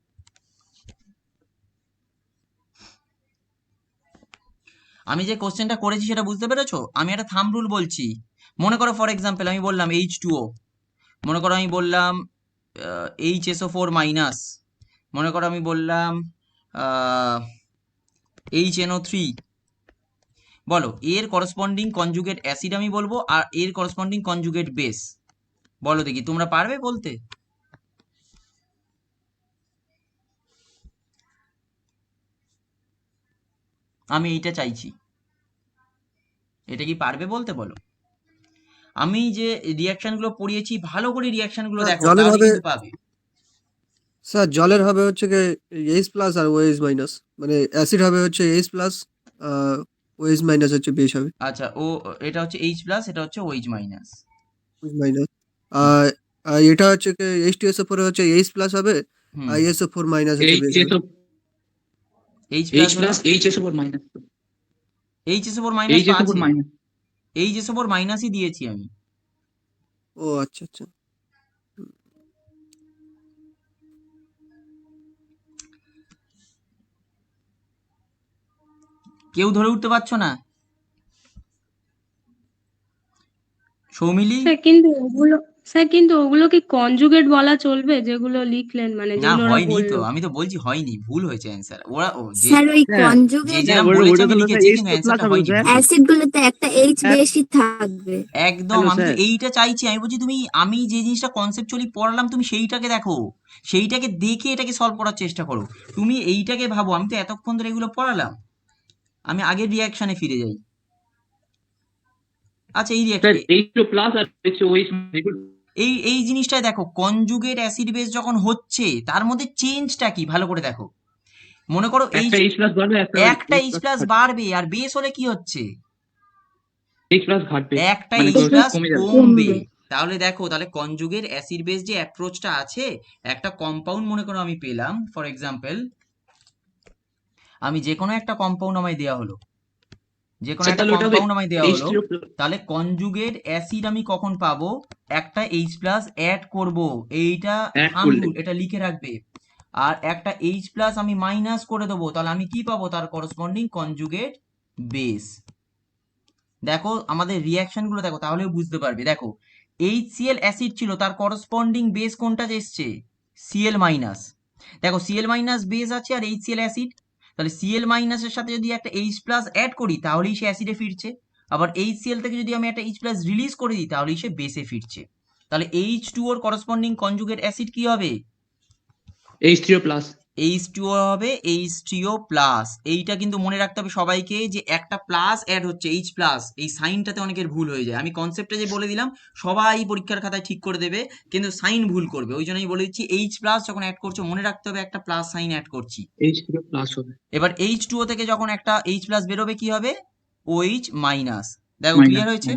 আমি যে কোশ্চেনটা করেছি সেটা বুঝতে পেরেছো? আমি একটা থাম্ব রুল বলছি। মনে করো ফর এক্সাম্পল আমি বললাম H2O, মনে করো আমি বললাম HSO4 মাইনাস, মনে করো আমি বললাম HNO3, বলো এর করসপন্ডিং কনজুগেট অ্যাসিড আমি বলবো আর এর করসপন্ডিং কনজুগেট বেস। বলো দেখি তোমরা পারবে বলতে? আমি এইটা চাইছি, এটা কি পারবে বলতে বলো? আমি যে রিয়াকশন গুলো পড়িয়েছি ভালো করে রিয়াকশন গুলো দেখো, জলের তাহলে হবে কিন্তু পাবে। স্যার, জলের হবে হচ্ছে কি এইচ প্লাস আর ওএইচ মাইনাস, মানে অ্যাসিড হবে হচ্ছে এইচ প্লাস, ওএইচ মাইনাস হচ্ছে বেস হবে আচ্ছা, ও এটা হচ্ছে H প্লাস, এটা হচ্ছে OH মাইনাস। মাইনাস। আর আর এটা হচ্ছে কি H2SO4 হচ্ছে এইচ প্লাস হবে, হুম, আর SO4 মাইনাস হচ্ছে বেস হবে। H এইচ প্লাস হলো, প্লাস এইচএসও4 মাইনাস, HSO4 মাইনাস তো এইচএসও4 আছে, মাইনাস। HSO4 মাইনাসই দিয়েছি আমি। ও আচ্ছা আচ্ছা। কেউ ধরে উঠতে পারছো না? সৌমিলি? স্যার কিন্তু ওগুলো কি কনজুগেট বলা চলবে যেগুলো লিখলেন, মানে না, যেগুলো ওরা হয়নি তো, বললো? আমি তো বলছি হয়নি, ভুল হয়েছে অ্যান্সার। ওরা যে স্যার ওই হ্যাঁ যে কনজুগেট স্যার যেরকম ওটা বলেছে ওটা আমি তো লিখেছি, কিন্তু H2 প্লাস অ্যান্সারটা হবে তো হয়নি, স্যার। ভুল। অ্যাসিড গুলোতে একটা এইচ স্যার বেশি থাকবে। একদম, হ্যালো আমি তো স্যার। এইটা চাইছি। আমি বলছি তুমি, আমি যে জিনিসটা কনসেপচুয়ালি পড়ালাম তুমি সেইটাকে দেখো, সেইটাকে দেখে এটাকে সলভ করার চেষ্টা করো। তুমি এইটাকে ভাবো, আমি তো এতক্ষণ ধরে এগুলো পড়ালাম। আমি আগের রিয়াকশনে ফিরে যাই। আচ্ছা, এই স্যার এইচও প্লাস আর হচ্ছে ওএইচ এই এই জিনিসটাই দেখো, কনজুগেট অ্যাসিড বেস যখন হচ্ছে তার মধ্যে চেঞ্জটা কি ভালো করে দেখো। মনে করো একটা এইচ প্লাস বাড়বে, একটা H প্লাস বাড়বে, আর বেস হলে কি হচ্ছে? এইচ প্লাস ঘাটবে, একটা মানে H প্লাস কমে যাবে। কমবে। তাহলে দেখো, তাহলে কনজুগেট অ্যাসিড বেস যে অ্যাপ্রোচটা আছে, একটা কম্পাউন্ড মনে করো আমি পেলাম, ফর এক্সাম্পল আমি যে কোনো একটা কম্পাউন্ড আমায় দেওয়া হলো, যে কোনো স্যার একটা তাহলে ওটা হবে কম্পাউন্ড আমায় দেওয়া হলো, H3O+। তাহলে কনজুগেট অ্যাসিড আমি কখন পাবো? একটা H প্লাস অ্যাড করব, এইটা অ্যাড থাম্ব করলে রুল, এটা লিখে রাখবে। আর একটা H প্লাস আমি মাইনাস করে দেবো, তাহলে আমি কি পাবো? তার করসপন্ডিং কনজুগেট বেস। দেখো আমাদের রিয়াকশন গুলো দেখো, তাহলেও বুঝতে পারবে। দেখো HCl অ্যাসিড ছিল, তার করসপন্ডিং বেস কোনটা এসছে? Cl minus. দেখো Cl মাইনাস বেস আছে আর HCl অ্যাসিড, তাহলে Cl মাইনাসের সাথে যদি একটা H প্লাস অ্যাড করি তাহলেই সে অ্যাসিডে ফিরছে। আবার HCl থেকে যদি আমি একটা H প্লাস রিলিজ করে দিই তাহলেই সে বেসে ফিরছে। তাহলে H2O এর করসপন্ডিং কনজুগেট অ্যাসিড কি হবে? H3O+। H2O হবে H3O প্লাস। এইটা কিন্তু মনে রাখতে হবে সবাইকে যে একটা প্লাস অ্যাড হচ্ছে, H প্লাস, এই সাইনটাতে অনেকের ভুল হয়ে যায়। আমি কনসেপ্টটা যে বলে দিলাম সবাই পরীক্ষার খাতায় ঠিক করে দেবে, কিন্তু সাইন ভুল করবে। ওই জন্যই বলে দিচ্ছি H প্লাস যখন অ্যাড করছো মনে রাখতে হবে একটা প্লাস সাইন অ্যাড করছি। H3O+ হবে। এবার H2O থেকে যখন একটা H প্লাস বেরোবে কি হবে? OH minus. দেখো ক্লিয়ার হয়েছে?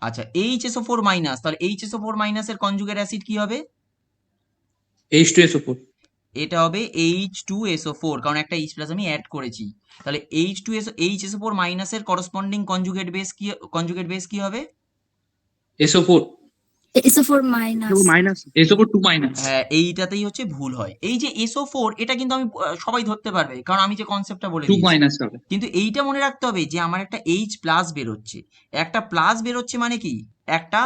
আচ্ছা, HSO4 মাইনাস, তাহলে HSO4 মাইনাসের কনজুগেট অ্যাসিড কি হবে? H2SO4। এটা হবে H2SO4, কারণ একটা H প্লাস আমি অ্যাড করেছি। তাহলে HSO4 মাইনাসের করসপন্ডিং কনজুগেট বেস কি হবে? SO4। SO4 minus. Minus. SO4 2 minus. হ্যাঁ, এইটাতেই হচ্ছে ভুল হয়। এই যে SO4 এটা কিন্তু আমি সবাই ধরতে পারবে, কারণ আমি যে কনসেপ্টটা বলে 2 দিয়েছি। মাইনাস হবে। কিন্তু এইটা মনে রাখতে হবে যে আমার একটা H প্লাস বেরোচ্ছে, একটা প্লাস বেরোচ্ছে মানে কি একটা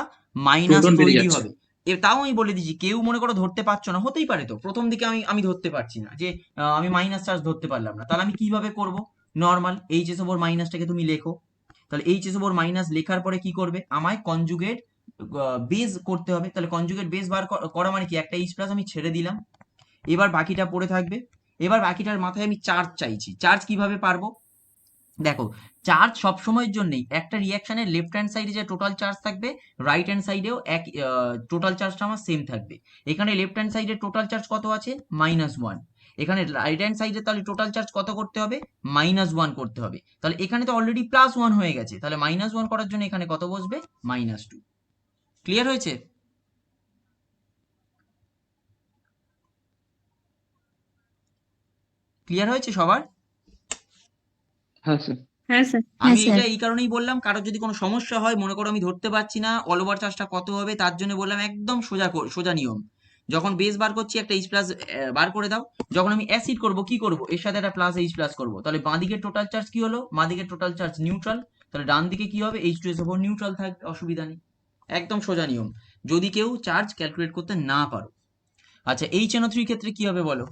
মাইনাস প্রোটন বেরিয়ে তৈরি যাচ্ছে। হবে। তাও আমি বলে দিচ্ছি, কেউ মনে করো ধরতে পারছো না, হতেই পারে তো প্রথম দিকে আমি ধরতে পারছি না যে আমি মাইনাস চার্জ ধরতে পারলাম না, তাহলে আমি কিভাবে করব? নর্মাল HSO4 মাইনাসটাকে তুমি লেখো, তাহলে HSO4 মাইনাস লেখার পরে কি করবে? আমায় কনজুগেট বেস করতে হবে। তাহলে কনজুগেট বেস বার করা মানে কি একটা H প্লাস আমি ছেড়ে দিলাম, এবার বাকিটা পড়ে থাকবে। এবার বাকিটার মাথায় আমি চার্জ চাইছি। চার্জ কিভাবে পারবো? দেখো, চার্জ সবসময়ের জন্যই একটা রিয়াকশনের লেফট হ্যান্ড সাইডে যে টোটাল চার্জ থাকবে, রাইট হ্যান্ড সাইডেও এক টোটাল চার্জটা আমার সেম থাকবে। এখানে লেফট হ্যান্ড সাইডে টোটাল চার্জ কত আছে? -1। এখানে রাইট হ্যান্ড সাইডে তাহলে টোটাল চার্জ কত করতে হবে? -1 করতে হবে। তাহলে এখানে তো অলরেডি +1 হয়ে গেছে, তাহলে -1 করার জন্য এখানে কত বসবে? -2। ক্লিয়ার হয়েছে? ক্লিয়ার হয়েছে সবার? হ্যাঁ স্যার। হ্যাঁ স্যার। আমি স্যার। এটা এই কারণেই বললাম, কারোর যদি কোনো সমস্যা হয়, মনে করো আমি ধরতে পারছি না অল ওভার চার্জটা কত হবে, তার জন্য বললাম একদম সোজা নিয়ম। যখন বেস বার করছি একটা H প্লাস বার করে দাও, যখন আমি অ্যাসিড করব কি করব? এর সাথে একটা প্লাস H প্লাস করবো, তাহলে বাঁ দিকের টোটাল চার্জ কি হলো? বাঁ দিকের টোটাল চার্জ নিউট্রাল, তাহলে ডান দিকে কি হবে? H2SO4 নিউট্রাল থাকবে, অসুবিধা নেই। একদম সোজা নিয়ম, যদি কেউ চার্জ ক্যালকুলেট করতে না পারো। আচ্ছা, HNO3 ক্ষেত্রে কি হবে বলো?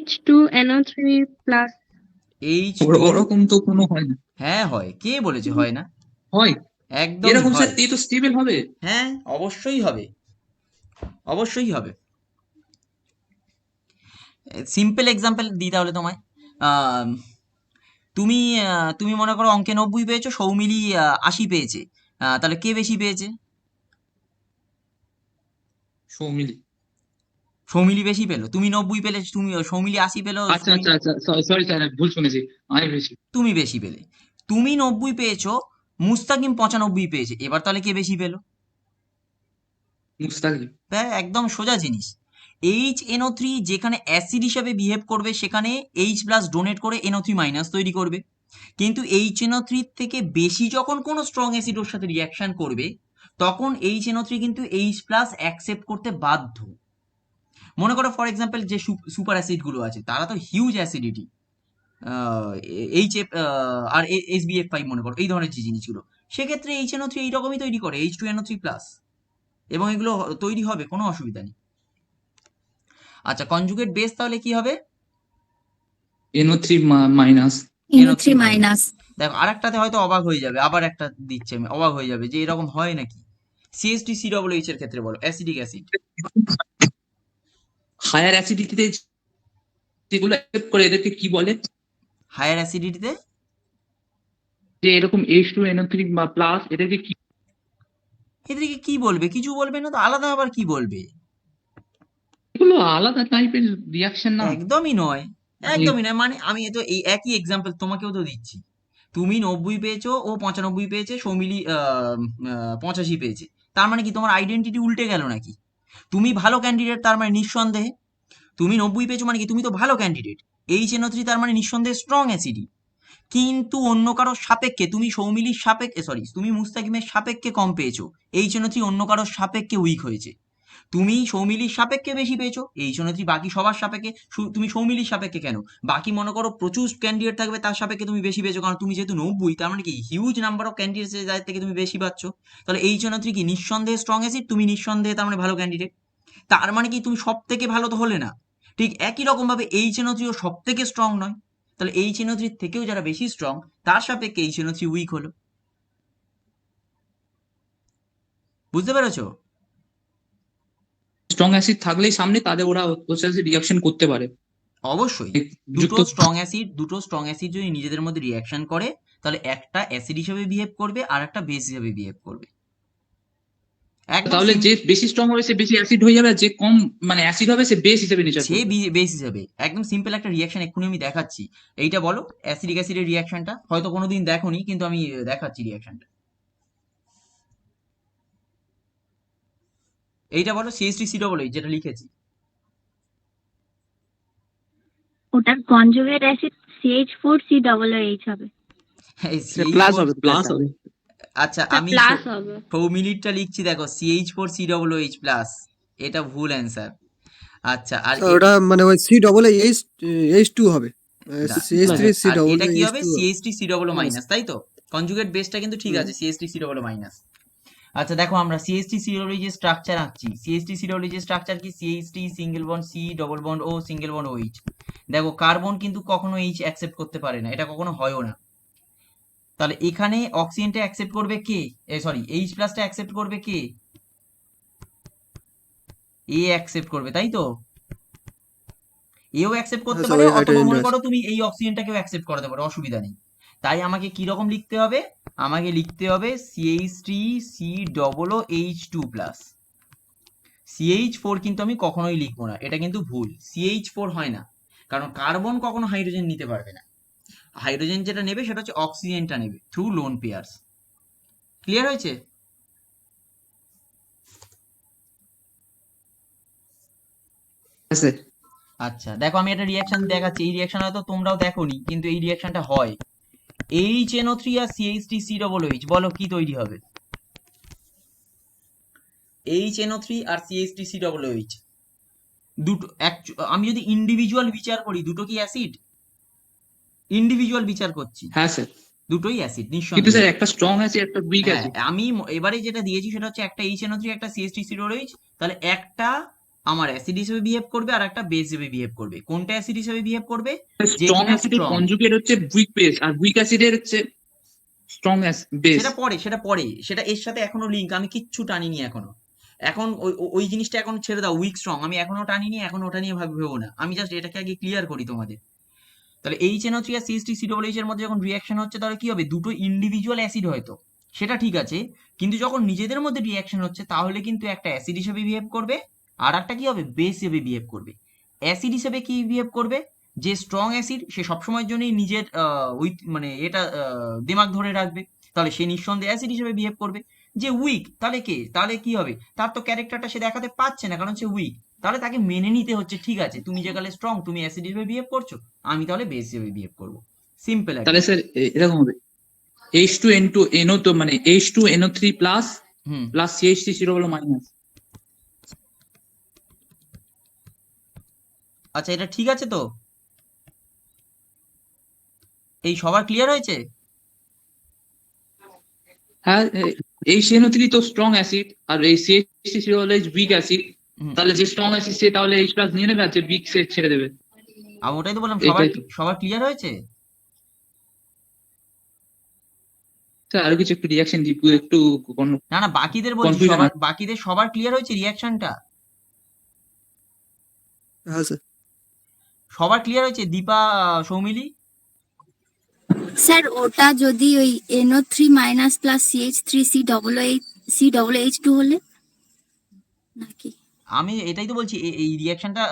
H2NO3 plus. H2 ওরকম তো কোনো হয় না। হ্যাঁ হয়, কে বলেছে হয় না? হয় একদমই এরকম স্যার, হয়। এই তো স্টেবল হবে। হ্যাঁ, অবশ্যই হবে, অবশ্যই হবে। সিম্পল এক্সাম্পল দিই তাহলে তোমায়। আম, তুমি তুমি মনে করো অঙ্কে 90 পেয়েছো, সৌমিলি 80 পেয়েছে, তাহলে কে বেশি পেয়েছে? সৌমিলি। সৌমিলি বেশি পেলো। তুমি 90 পেলে, তুমি সৌমিলি 80 পেলো, আচ্ছা আচ্ছা আচ্ছা, সরি স্যার, ভুল শুনেছি, আমি বেশি। তুমি বেশি পেলে। তুমি 90 পেয়েছো, মুস্তাকিম 95 পেয়েছে, এবার তাহলে কে বেশি পেলো? মুস্তাকিম। একদম সোজা জিনিস। HNO3 যেখানে অ্যাসিড হিসাবে বিহেভ করবে, সেখানে H প্লাস ডোনেট করে NO3 মাইনাস তৈরি করবে। কিন্তু HNO3 থেকে বেশি যখন কোনো স্ট্রং অ্যাসিড ওর সাথে রিয়াকশন করবে, তখন HNO3 কিন্তু H প্লাস অ্যাকসেপ্ট করতে বাধ্য। মনে করো ফর এক্সাম্পল যে সুপার অ্যাসিড গুলো আছে, তারা তো হিউজ অ্যাসিডিটি, HF আর SBF5 মনে করো, এই ধরনের যে জিনিসগুলো, সেক্ষেত্রে HNO3 এইরকমই তৈরি করে, H2NO3 প্লাস, এবং এগুলো তৈরি হবে, কোনো অসুবিধা নেই। আচ্ছা, কনজুগেট বেস তাহলে কি হবে? NO3 minus. NO3 minus. দেখো, আরেকটাতে হয়তো অবাক হয়ে যাবে, আবার একটা দিচ্ছে, আমি অবাক হয়ে যাবে যে এরকম হয় নাকি। CH3COOH এর ক্ষেত্রে বলো, অ্যাসিডিক অ্যাসিড। হায়ার অ্যাসিডিটিতে যেগুলো accept করে এদেরকে কি বলে? হায়ার অ্যাসিডিটিতে যে এরকম H2NO3 প্লাস, এদেরকে কি? এদেরকে কি বলবে? কিছু বলবে না তো, আলাদা আবার কি বলবে? এগুলো আলাদা টাইপের রিয়াকশন না? একদমই নয়, মানে একদমই নয়। মানে আমি তো এই একই এক্সাম্পল তোমাকেও তো দিচ্ছি। তুমি 90 পেয়েছো, ও 95 পেয়েছে, সৌমিলি 85 পেয়েছে, তার মানে কি তোমার আইডেন্টিটি উল্টে গেল নাকি? তুমি ভালো ক্যান্ডিডেট, তার মানে নিঃসন্দেহে। তুমি 90 পেয়েছো মানে কি তুমি তো ভালো ক্যান্ডিডেট। HNO3 তার মানে নিঃসন্দেহে স্ট্রং অ্যাসিডি। কিন্তু অন্য কারোর সাপেক্ষে, তুমি সৌমিলির সাপেক্ষে, সরি, তুমি মুস্তাকিমের সাপেক্ষে কম পেয়েছো, HNO3 অন্য কারোর সাপেক্ষে উইক হয়েছে। তুমি সৌমিলির সাপেক্ষে বেশি পেয়েছো, HNO3 বাকি সবার সাপেক্ষে। তুমি সৌমিলির সাপেক্ষে কেন, বাকি মনে করো প্রচুর ক্যান্ডিডেট থাকবে, তার সাপেক্ষে তুমি বেশি পেয়েছো, কারণ তুমি যেহেতু 90, তার মানে কি হিউজ নাম্বার অফ ক্যান্ডিডেটস যাদের থেকে তুমি বেশি পাচ্ছ। তাহলে HNO3 কি নিঃসন্দেহে স্ট্রং অ্যাসিড, তুমি নিঃসন্দেহে তার মানে ভালো ক্যান্ডিডেট। তার মানে কি তুমি সব থেকে ভালো তো হলে না। ঠিক একই রকম ভাবে HNO3 ও সব থেকে স্ট্রং নয়, তাহলে HNO3 থেকেও যারা বেশি স্ট্রং, তার সাপেক্ষে HNO3 উইক হলো। বুঝতে পেরেছো? স্ট্রং অ্যাসিড থাকলেই সামনে তাদের ওরা ওর সাথে রিয়াকশন করতে পারে। অবশ্যই। যুক্ত দুটো স্ট্রং অ্যাসিড যদি নিজেদের মধ্যে রিয়াকশন করে, তাহলে একটা অ্যাসিড হিসেবে বিহেভ করবে আর একটা বেস হিসেবে বিহেভ করবে। একদম তাহলে যে বেশি স্ট্রং হবে সে বেশি অ্যাসিড হয়ে যাবে, আর যে কম মানে অ্যাসিড হবে সে বেস হিসেবে নেচার সে করবে। বেস হিসেবে। একদম সিম্পল একটা রিয়াকশন এক্ষুনি আমি দেখাচ্ছি। এইটা বলো, অ্যাসিডিক অ্যাসিডের রিয়াকশনটা হয়তো কোনোদিন দেখোনি, কিন্তু আমি দেখাচ্ছি রিয়াকশনটা। এইটা বলো, CH3COOH যেটা লিখেছি। ওটার কনজুগেট অ্যাসিড CH4COOH হবে। এই সেটা CH4 প্লাস হবে প্লাস হবে। আচ্ছা স্যার আমি প্লাস হবে। সৌমিলিরটা লিখছি দেখো CH4COOH প্লাস, এটা ভুল অ্যান্সার। আচ্ছা আর স্যার ওটা মানে ওই C double H H two হবে, সিএইচ থ্রি সি আর ডবল এটা কি এইচ হবে টু। CH3COO মাইনাস, তাই তো? কনজুগেট বেসটা কিন্তু ঠিক আছে, CH3COO মাইনাস। আচ্ছা দেখো আমরা CH3COO যে স্ট্রাকচার আঁকছি, CH3COO যে স্ট্রাকচার কি, CH3 single bond C double bond O single bond OH। দেখো কার্বন কিন্তু কখনো H অ্যাকসেপ্ট করতে পারে না, এটা কখনো হয়ও না। তাহলে এখানে অক্সিজেনটা অ্যাকসেপ্ট করবে কে, সরি H প্লাসটা অ্যাকসেপ্ট করবে কে, এ অ্যাকসেপ্ট করবে, তাই তো? এও অ্যাকসেপ্ট করতে হ্যাঁ পারে, স্যার, ওই অথবা হাইড্রোজেনটা মনে আছে। করো তুমি এই অক্সিজেনটাকেও অ্যাকসেপ্ট করাতে পারো, অসুবিধা নেই। তাই আমাকে কি রকম লিখতে হবে, আমাকে লিখতে হবে CH3COOH2 প্লাস। CH4 কিন্তু আমি কখনোই লিখবো না, এটা কিন্তু ভুল, CH4 হয় না, কারণ কার্বন কখনো হাইড্রোজেন নিতে পারবে না। হাইড্রোজেন যেটা নেবে সেটা হচ্ছে অক্সিজেনটা নেবে থ্রু লোন পেয়ার্স। ক্লিয়ার হয়েছে? হ্যাঁ স্যার। আচ্ছা দেখো আমি একটা রিয়াকশন দেখাচ্ছি, এই রিয়াকশন হয়তো তোমরাও দেখোনি, কিন্তু এই রিয়াকশনটা হয়। HNO3 আর CH3COOH, বলো কি তৈরি হবে? HNO3 আর CH3COOH দুটো আমি যদি ইন্ডিভিজুয়াল বিচার করি, দুটো কি অ্যাসিড? ইন্ডিভিজুয়াল বিচার করছি, হ্যাঁ স্যার, দুটোই অ্যাসিড কিন্তু নিঃসন্দেহে। স্যার একটা স্ট্রং আছে একটা উইক হ্যাঁ আছে। আমি এবারে যেটা দিয়েছি সেটা হচ্ছে একটা HNO3 একটা CH3COOH, তাহলে একটা আমার অ্যাসিড হিসেবে বিহেভ করবে আর একটা বেস হিসেবে বিহেভ করবে। কোনটা অ্যাসিড হিসেবে বিহেভ করবে? স্ট্রং যেটা অ্যাসিডের স্ট্রং। কনজুগেট হচ্ছে উইক বেস, আর উইক অ্যাসিডের হচ্ছে স্ট্রং বেস। সেটা পরে সেটা এর সাথে এখনো লিঙ্ক, আমি কিচ্ছু টানিনি এখনো। এখন ওই জিনিসটা এখন ছেড়ে দাও, উইক স্ট্রং আমি এখনো টানিনি, এখন ওটা নিয়ে ভেবো না, আমি জাস্ট এটাকে আগে ক্লিয়ার করি তোমাদের। তাহলে HNO3 আর CH3COOH এর মধ্যে যখন রিয়াকশন হচ্ছে, তাহলে কি হবে, দুটো ইন্ডিভিজুয়াল অ্যাসিড হয়তো, সেটা ঠিক আছে, কিন্তু যখন নিজেদের মধ্যে রিয়াকশন হচ্ছে তাহলে কিন্তু একটা অ্যাসিড হিসেবে বিহেভ করবে, আর একটা কি হবে, বেস হিসেবে বিহেভ করবে। অ্যাসিড হিসেবে কি বিহেভ করবে, যে স্ট্রং অ্যাসিড সে সবসময়ের জন্যই নিজের উইথ মানে এটা দিমাগ ধরে রাখবে, তাহলে সে নিঃসন্দেহে অ্যাসিড হিসেবে বিহেভ করবে। যে উইক তাহলে কি হবে, তার তো ক্যারেক্টারটা সে দেখাতে পারছে না কারণ সে উইক, তাহলে তাকে মেনে নিতে হচ্ছে, ঠিক আছে তুমি যেখানে স্ট্রং তুমি অ্যাসিড হিসেবে বিহেভ করছো, আমি তাহলে বেস হিসেবে বিহেভ করবো। সিম্পল তাহলে একদম। স্যার এরকম হবে H2N2NO, তো মানে H2NO3 প্লাস হুম প্লাস CH3COO মাইনাস। আচ্ছা এটা ঠিক আছে তো, এই সবার ক্লিয়ার হয়েছে? হ্যাঁ, HNO3 তো স্ট্রং অ্যাসিড আর এই CH3COO উইক অ্যাসিড, হুম তাহলে যে স্ট্রং অ্যাসিড সে তাহলে H প্লাস নিয়ে নেবে আর যে উইক সে ছেড়ে দেবে। আমি ওটাই তো বললাম, সবার এটাই তো সবার ক্লিয়ার হয়েছে? স্যার, আরো কিছু একটু রিয়াকশন দিব একটু, না না বাকিদের বলছি, কনফিউশন সবার আছে। বাকিদের সবার ক্লিয়ার হয়েছে রিয়াকশনটা? হ্যাঁ স্যার। সবার ক্লিয়ার হয়েছে? দীপা, সৌমিলি? স্যার ওটা যদি ওই NO3 মাইনাস প্লাস CH3COOH2 হলে নাকি? আমি এটাই তো বলছি, এই রিয়াকশনটা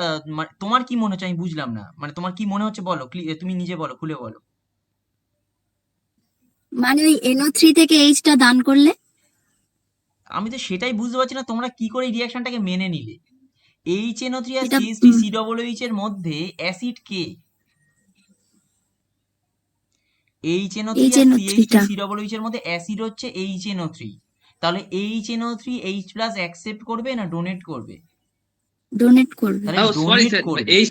তোমার কি মনে হচ্ছে, আমি বুঝলাম না, মানে তোমার কি মনে হচ্ছে বলো, তুমি নিজে বলো, খুলে বলো। মানে ওই NO3 থেকে H টা দান করলে? আমি তো সেটাই বুঝতে পারছি না তোমরা কি করে এই রিয়াকশনটাকে মেনে নিলে। HNO3 আর এটা CH3COOH এর মধ্যে অ্যাসিড কে? HNO3 আর HNO3 টা CH3COOH এর মধ্যে অ্যাসিড হচ্ছে HNO3, তাহলে HNO3 H প্লাস অ্যাকসেপ্ট করবে না ডোনেট করবে? ডোনেট করবে। তাহলে ও সরি ডোনেট স্যার, করবে। এই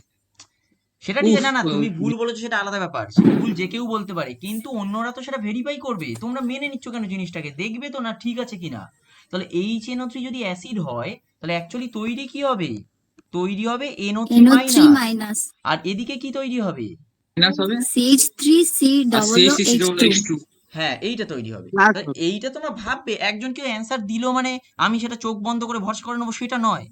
সেটা ঠিক উফ, আছে, না না তুমি ভুল বলেছো সেটা আলাদা ব্যাপার, ভুল যে কেউ বলতে পারে, কিন্তু অন্যরা তো সেটা ভেরিফাই করবে, তোমরা মেনে নিচ্ছ কেন জিনিসটাকে, দেখবে তো না ঠিক আছে কিনা। তাহলে HNO3 যদি অ্যাসিড হয়, তাহলে অ্যাকচুয়ালি তৈরি কি হবে, তৈরি হবে NO3 NO3 মাইনাস, মাইনাস আর এদিকে কি তৈরি হবে, মাইনাস হবে আর CH3COOH2। CH3COOH2। হ্যাঁ এইটা তৈরি হবে। প্লাস তা এইটা তোমরা ভাববে, একজন কেউ অ্যান্সার দিল মানে আমি সেটা চোখ বন্ধ করে ভরসা করে নেবো, সেটা নয়।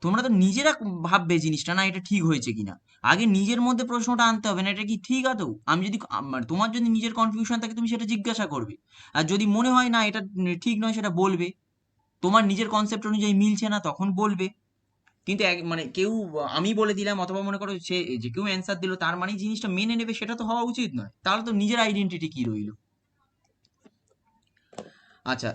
তোমরা তো নিজেরা ভাববে জিনিসটা, না এটা ঠিক হয়েছে কিনা, আগে নিজের মধ্যে প্রশ্নটা আনতে হবে, না এটা কি ঠিক আদৌ। আমি যদি মানে তোমার যদি নিজের কনফিউশন থাকে তুমি সেটা জিজ্ঞাসা করবে, আর যদি মনে হয় না এটা ঠিক নয় সেটা বলবে, তোমার নিজের কনসেপ্ট অনুযায়ী মিলছে না তখন বলবে। কিন্তু মানে কেউ আমি বলে দিলাম অথবা মনে করো সে যে কেউ অ্যান্সার দিল তার মানে জিনিসটা মেনে নেবে, সেটা তো হওয়া উচিত নয়, তাহলে তো নিজের আইডেন্টিটি কি রইলো। আচ্ছা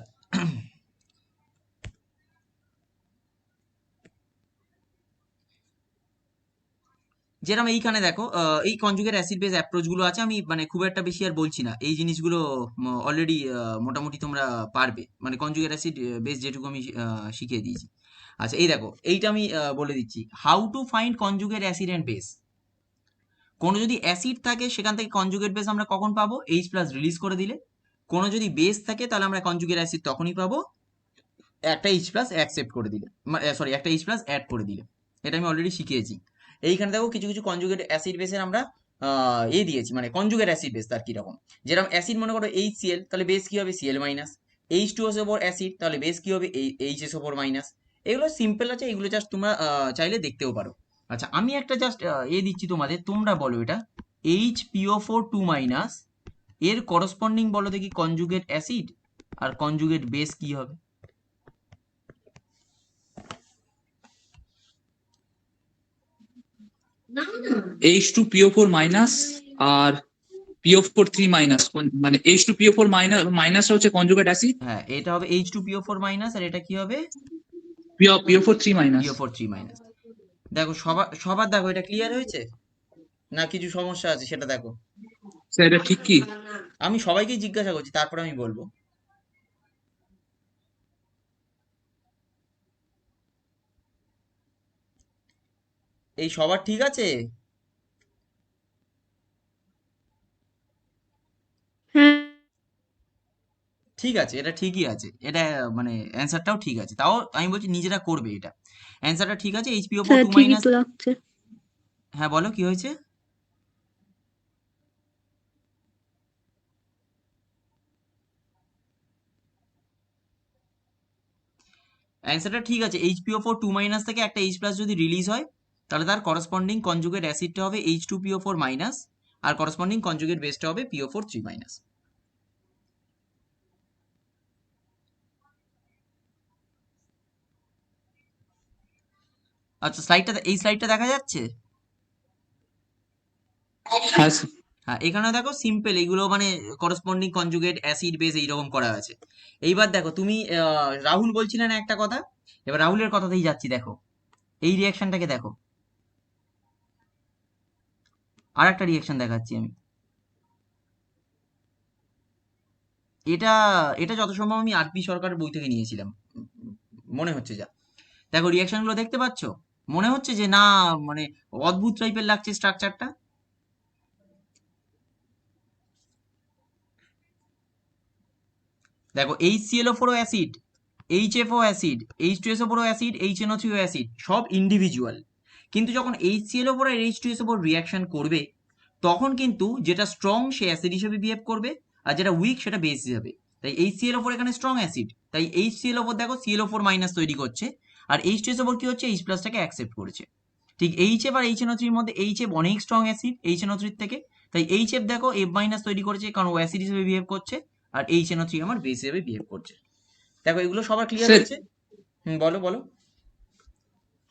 যেরকম এইখানে দেখো এই কনজুগেট অ্যাসিড বেস অ্যাপ্রোচ গুলো আছে, আমি মানে খুব একটা বেশি আর বলছি না, এই জিনিসগুলো অলরেডি মোটামুটি তোমরা পারবে, মানে কনজুগেট অ্যাসিড বেস যেটুকু আমি শিখিয়ে দিয়েছি। আচ্ছা এই দেখো, এইটা আমি বলে দিচ্ছি, how to find conjugate acid and base. কোনো যদি অ্যাসিড থাকে সেখান থেকে কনজুগেট বেস আমরা কখন পাবো? H প্লাস রিলিজ করে দিলে। কোনো যদি বেস থাকে তাহলে আমরা কনজুগেট অ্যাসিড তখনই পাবো একটা H প্লাস অ্যাকসেপ্ট করে দিলে, সরি একটা H প্লাস অ্যাড করে দিলে। এটা আমি অলরেডি শিখিয়েছি। এইখানে দেখো কিছু কিছু কনজুগেট অ্যাসিড বেসের আমরা দিয়েছি, মানে কনজুগেট অ্যাসিড বেস তার কিরকম, যেরকম অ্যাসিড মনে করো HCl, তাহলে বেস কি হবে Cl মাইনাস। H2SO ওপর অ্যাসিড, তাহলে বেস কি হবে HSO ওপর মাইনাস। এগুলো সিম্পল আছে, এগুলো জাস্ট তোমরা চাইলে দেখতেও পারো। আচ্ছা আমি একটা জাস্ট দিচ্ছি তোমাদের, তোমরা বলো এটা HPO4 2 মাইনাস এর করসপন্ডিং বলো দেখি কনজুগেট অ্যাসিড আর কনজুগেট বেস কি হবে? H2PO4 মাইনাস আর PO4 3 মাইনাস, মানে H2PO4 মাইনাস হচ্ছে কনজুগেট অ্যাসিড, হ্যাঁ এটা হবে H2PO4 মাইনাস, আর এটা কি হবে? PO4 3 minus. PO4 3 minus. দেখো সবার দেখো এটা ক্লিয়ার হয়েছে না কিছু সমস্যা আছে সেটা দেখো। স্যার এটা ঠিক কি? আমি সবাইকেই জিজ্ঞাসা করছি, তারপর আমি বলবো। এই সবার ঠিক আছে? হ্যাঁ ঠিক আছে, এটা ঠিকই আছে, এটা মানে অ্যান্সারটাও ঠিক আছে, তাও আমি বলছি নিজেরা করবে এটা। অ্যান্সারটা ঠিক আছে, HPO4 স্যার 2 ঠিকই মাইনাস। তো লাগছে। হ্যাঁ বলো কি হয়েছে? অ্যান্সারটা ঠিক আছে, HPO4 2 মাইনাস থেকে একটা H প্লাস যদি রিলিজ হয় তাহলে তার করসপন্ডিং কনজুগেট অ্যাসিডটা হবে H2PO4 মাইনাস, আর করসপন্ডিং কনজুগেট বেসটা হবে PO4 3 মাইনাস। আচ্ছা এই স্লাইডটা দেখা যাচ্ছে? হ্যাঁ স্যার। হ্যাঁ এখানে দেখো সিম্পল এইগুলো মানে করসপন্ডিং কনজুগেট অ্যাসিড বেস এইরকম করা আছে। এইবার দেখো তুমি রাহুল বলছিলে না একটা কথা, এবার রাহুলের কথাতেই যাচ্ছি। দেখো এই রিয়াকশনটাকে দেখো, আর একটা রিয়াকশন দেখাচ্ছি আমি। এটা এটা যত সম্ভব আমি আরপি সরকারের বই থেকে নিয়েছিলাম, মনে হচ্ছে যা। দেখো রিয়াকশন গুলো দেখতে পাচ্ছ? মনে হচ্ছে যে না মানে অদ্ভুত টাইপের লাগছে স্ট্রাকচারটা। দেখো HClO4 acid, HFO acid, H2SO4 acid, HNO3 acid সব ইন্ডিভিজুয়াল, কিন্তু যখন HClO4 আর H2SO4 রিয়াকশন করবে তখন কিন্তু যেটা স্ট্রং সে অ্যাসিড হিসেবে বিহেভ করবে, আর যেটা উইক সেটা বেস হিসেবে। তাই HClO4 এখানে স্ট্রং অ্যাসিড, তাই HClO4 দেখো ClO4 মাইনাস তৈরি করছে, আর H2SO4 কি হচ্ছে H প্লাসটাকে অ্যাকসেপ্ট করেছে। ঠিক HF আর HNO3 এর মধ্যে HF অনেক স্ট্রং অ্যাসিড HNO3 থেকে, তাই HF দেখো F মাইনাস তৈরি করেছে কারণ ও অ্যাসিড হিসেবে বিহেভ করছে, আর HNO3 আমার বেস হিসেবে বিহেভ করছে। দেখো এগুলো সবার ক্লিয়ার স্যার হয়েছে? বলো বলো।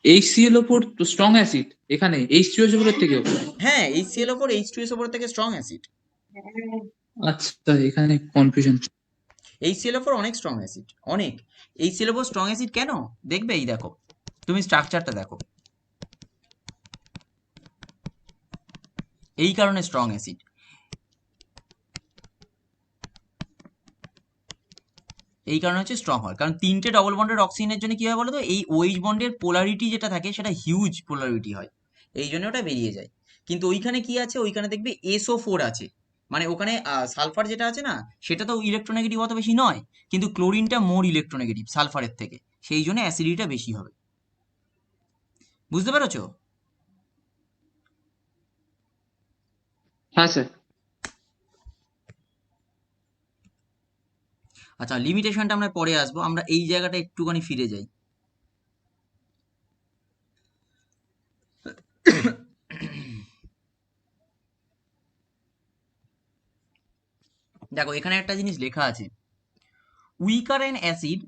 HClO4 তো স্ট্রং অ্যাসিড, এখানে H2SO4 এর থেকেও। হ্যাঁ HClO4 H2SO4 থেকে স্ট্রং অ্যাসিড। আচ্ছা এখানে কনফিউশন। HClO4 অনেক স্ট্রং অ্যাসিড, অনেক। HClO4 স্ট্রং অ্যাসিড কেন দেখবে, এই দেখো তুমি স্ট্রাকচারটা দেখো, এই কারণে স্ট্রং অ্যাসিড। এই কারণে হচ্ছে স্ট্রং হয়, কারণ তিনটে ডবল বন্ডের অক্সিজেনের জন্য কি হয় বলো তো, এই OH বন্ডের পোলারিটি যেটা থাকে সেটা হিউজ পোলারিটি হয়, এই জন্য ওটা বেরিয়ে যায়। কিন্তু ওইখানে কি আছে, ওইখানে দেখবে SO4 আছে, মানে ওখানে সালফার যেটা আছে না সেটা তো ইলেকট্রোনেগেটিভ অত বেশি নয়, কিন্তু ক্লোরিনটা মোর ইলেকট্রোনেগেটিভ সালফারের থেকে, সেই জন্য অ্যাসিডিটিটা বেশি হবে। বুঝতে পেরেছো? হ্যাঁ স্যার। আচ্ছা লিমিটেশনটা আমরা পরে আসবো, আমরা এই জায়গাটা একটুখানি ফিরে যাই। দেখো এখানে একটা জিনিস লেখা আছে, weaker an acid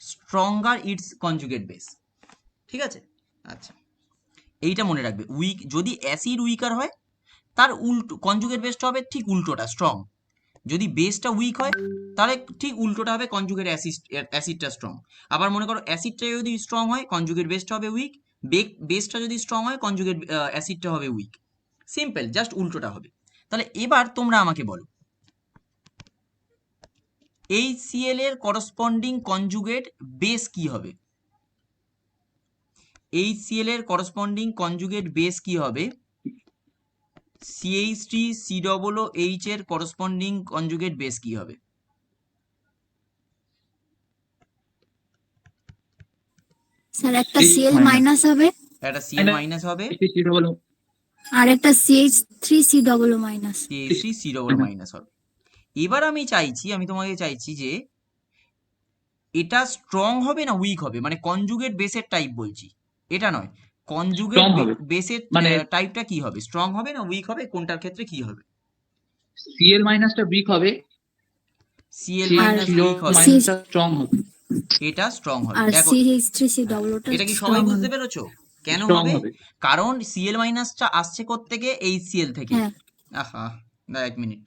stronger its conjugate base. ঠিক আছে? আচ্ছা এইটা মনে রাখবে, যদি অ্যাসিড উইকার হয় তার উল্টো কনজুগেট বেসটা হবে ঠিক উল্টোটা স্ট্রং, যদি বেসটা উইক হয় তাহলে ঠিক উল্টোটা হবে কনজুগেট অ্যাসিডটা স্ট্রং। আবার মনে করো অ্যাসিডটা যদি স্ট্রং হয় কনজুগেট বেসটা হবে উইক, বেসটা যদি স্ট্রং হয় কনজুগেট অ্যাসিডটা হবে উইক। সিম্পল, জাস্ট উল্টোটা হবে। তাহলে এবার তোমরা আমাকে বলো HCl এর করসপন্ডিং কনজুগেট বেস কি হবে? HCl এর করসপন্ডিং কনজুগেট বেস কি হবে? CH3COOH এর করসপন্ডিং কনজুগেট বেস কি হবে? স্যার একটা H Cl minus। মাইনাস হবে একটা Cl মাইনাস হবে, আর একটা CH3C মাইনাস। CH3COO মাইনাস হবে। এবার আমি তোমাকে চাইছি যে এটা স্ট্রং হবে না উইক হবে, মানে কনজুগেট বেসের টাইপ বলছি, এটা নয়। কনজুগেট Strong হবে। বেসের মানে টাইপটা কি হবে? স্ট্রং হবে না উইক হবে? কোনটার ক্ষেত্রে কি হবে? Cl মাইনাসটা উইক হবে, Cl আর মাইনাস উইক হবে, মাইনাসটা স্ট্রং হবে। এটা স্ট্রং হবে। আর দেখো CH3COO এটা কি স্ট্রং সবাই বুঝতে হবে। পেরেছো কেন স্ট্রং হবে? হবে। কারণ Cl মাইনাসটা আসছে কোত্থেকে? HCl থেকে। হ্যাঁ আহা, দাঁড়া এক মিনিট।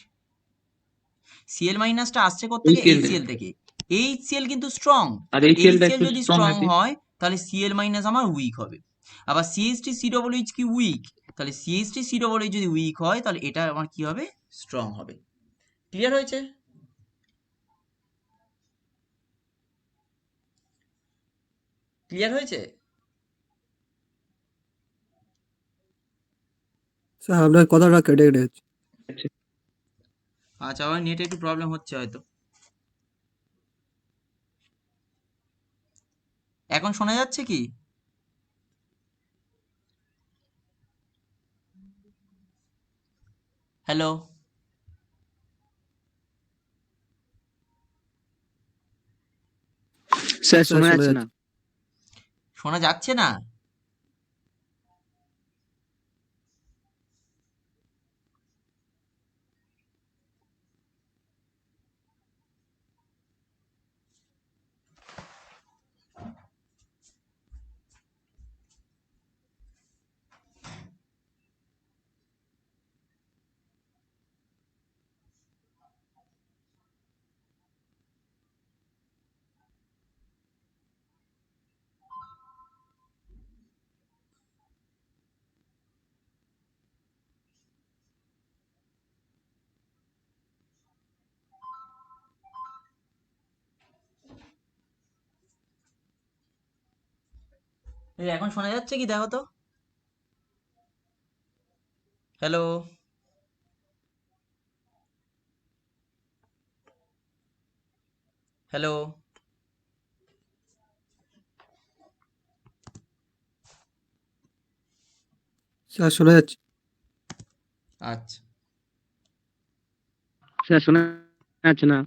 Cl মাইনাসটা আসছে কোত্থেকে? HCl HCl থেকে। HCl কিন্তু স্ট্রং। আর HCl-টা HCl একটু যদি স্ট্রং স্ট্রং আছে। হয় তাহলে Cl মাইনাস আমার উইক হবে। আবার CH3COOH কি উইক? তাহলে CH3COOH যদি উইক হয় তাহলে এটা আমার কি হবে? স্ট্রং হবে। ক্লিয়ার হয়েছে? ক্লিয়ার হয়েছে? স্যার আপনার কথাটা কেটে কেটে যাচ্ছে। আচ্ছা, আমার নেটে একটু প্রবলেম হচ্ছে হয়তো। এখন শোনা যাচ্ছে কি? হ্যালো? স্যার স্যার শোনা শোনা যাচ্ছে যাচ্ছে। না। শোনা যাচ্ছে না? এই এখন শোনা যাচ্ছে কি দেখো তো? হ্যালো? হ্যালো? স্যার শোনা যাচ্ছে। আচ্ছা, স্যার শোনা যাচ্ছে না।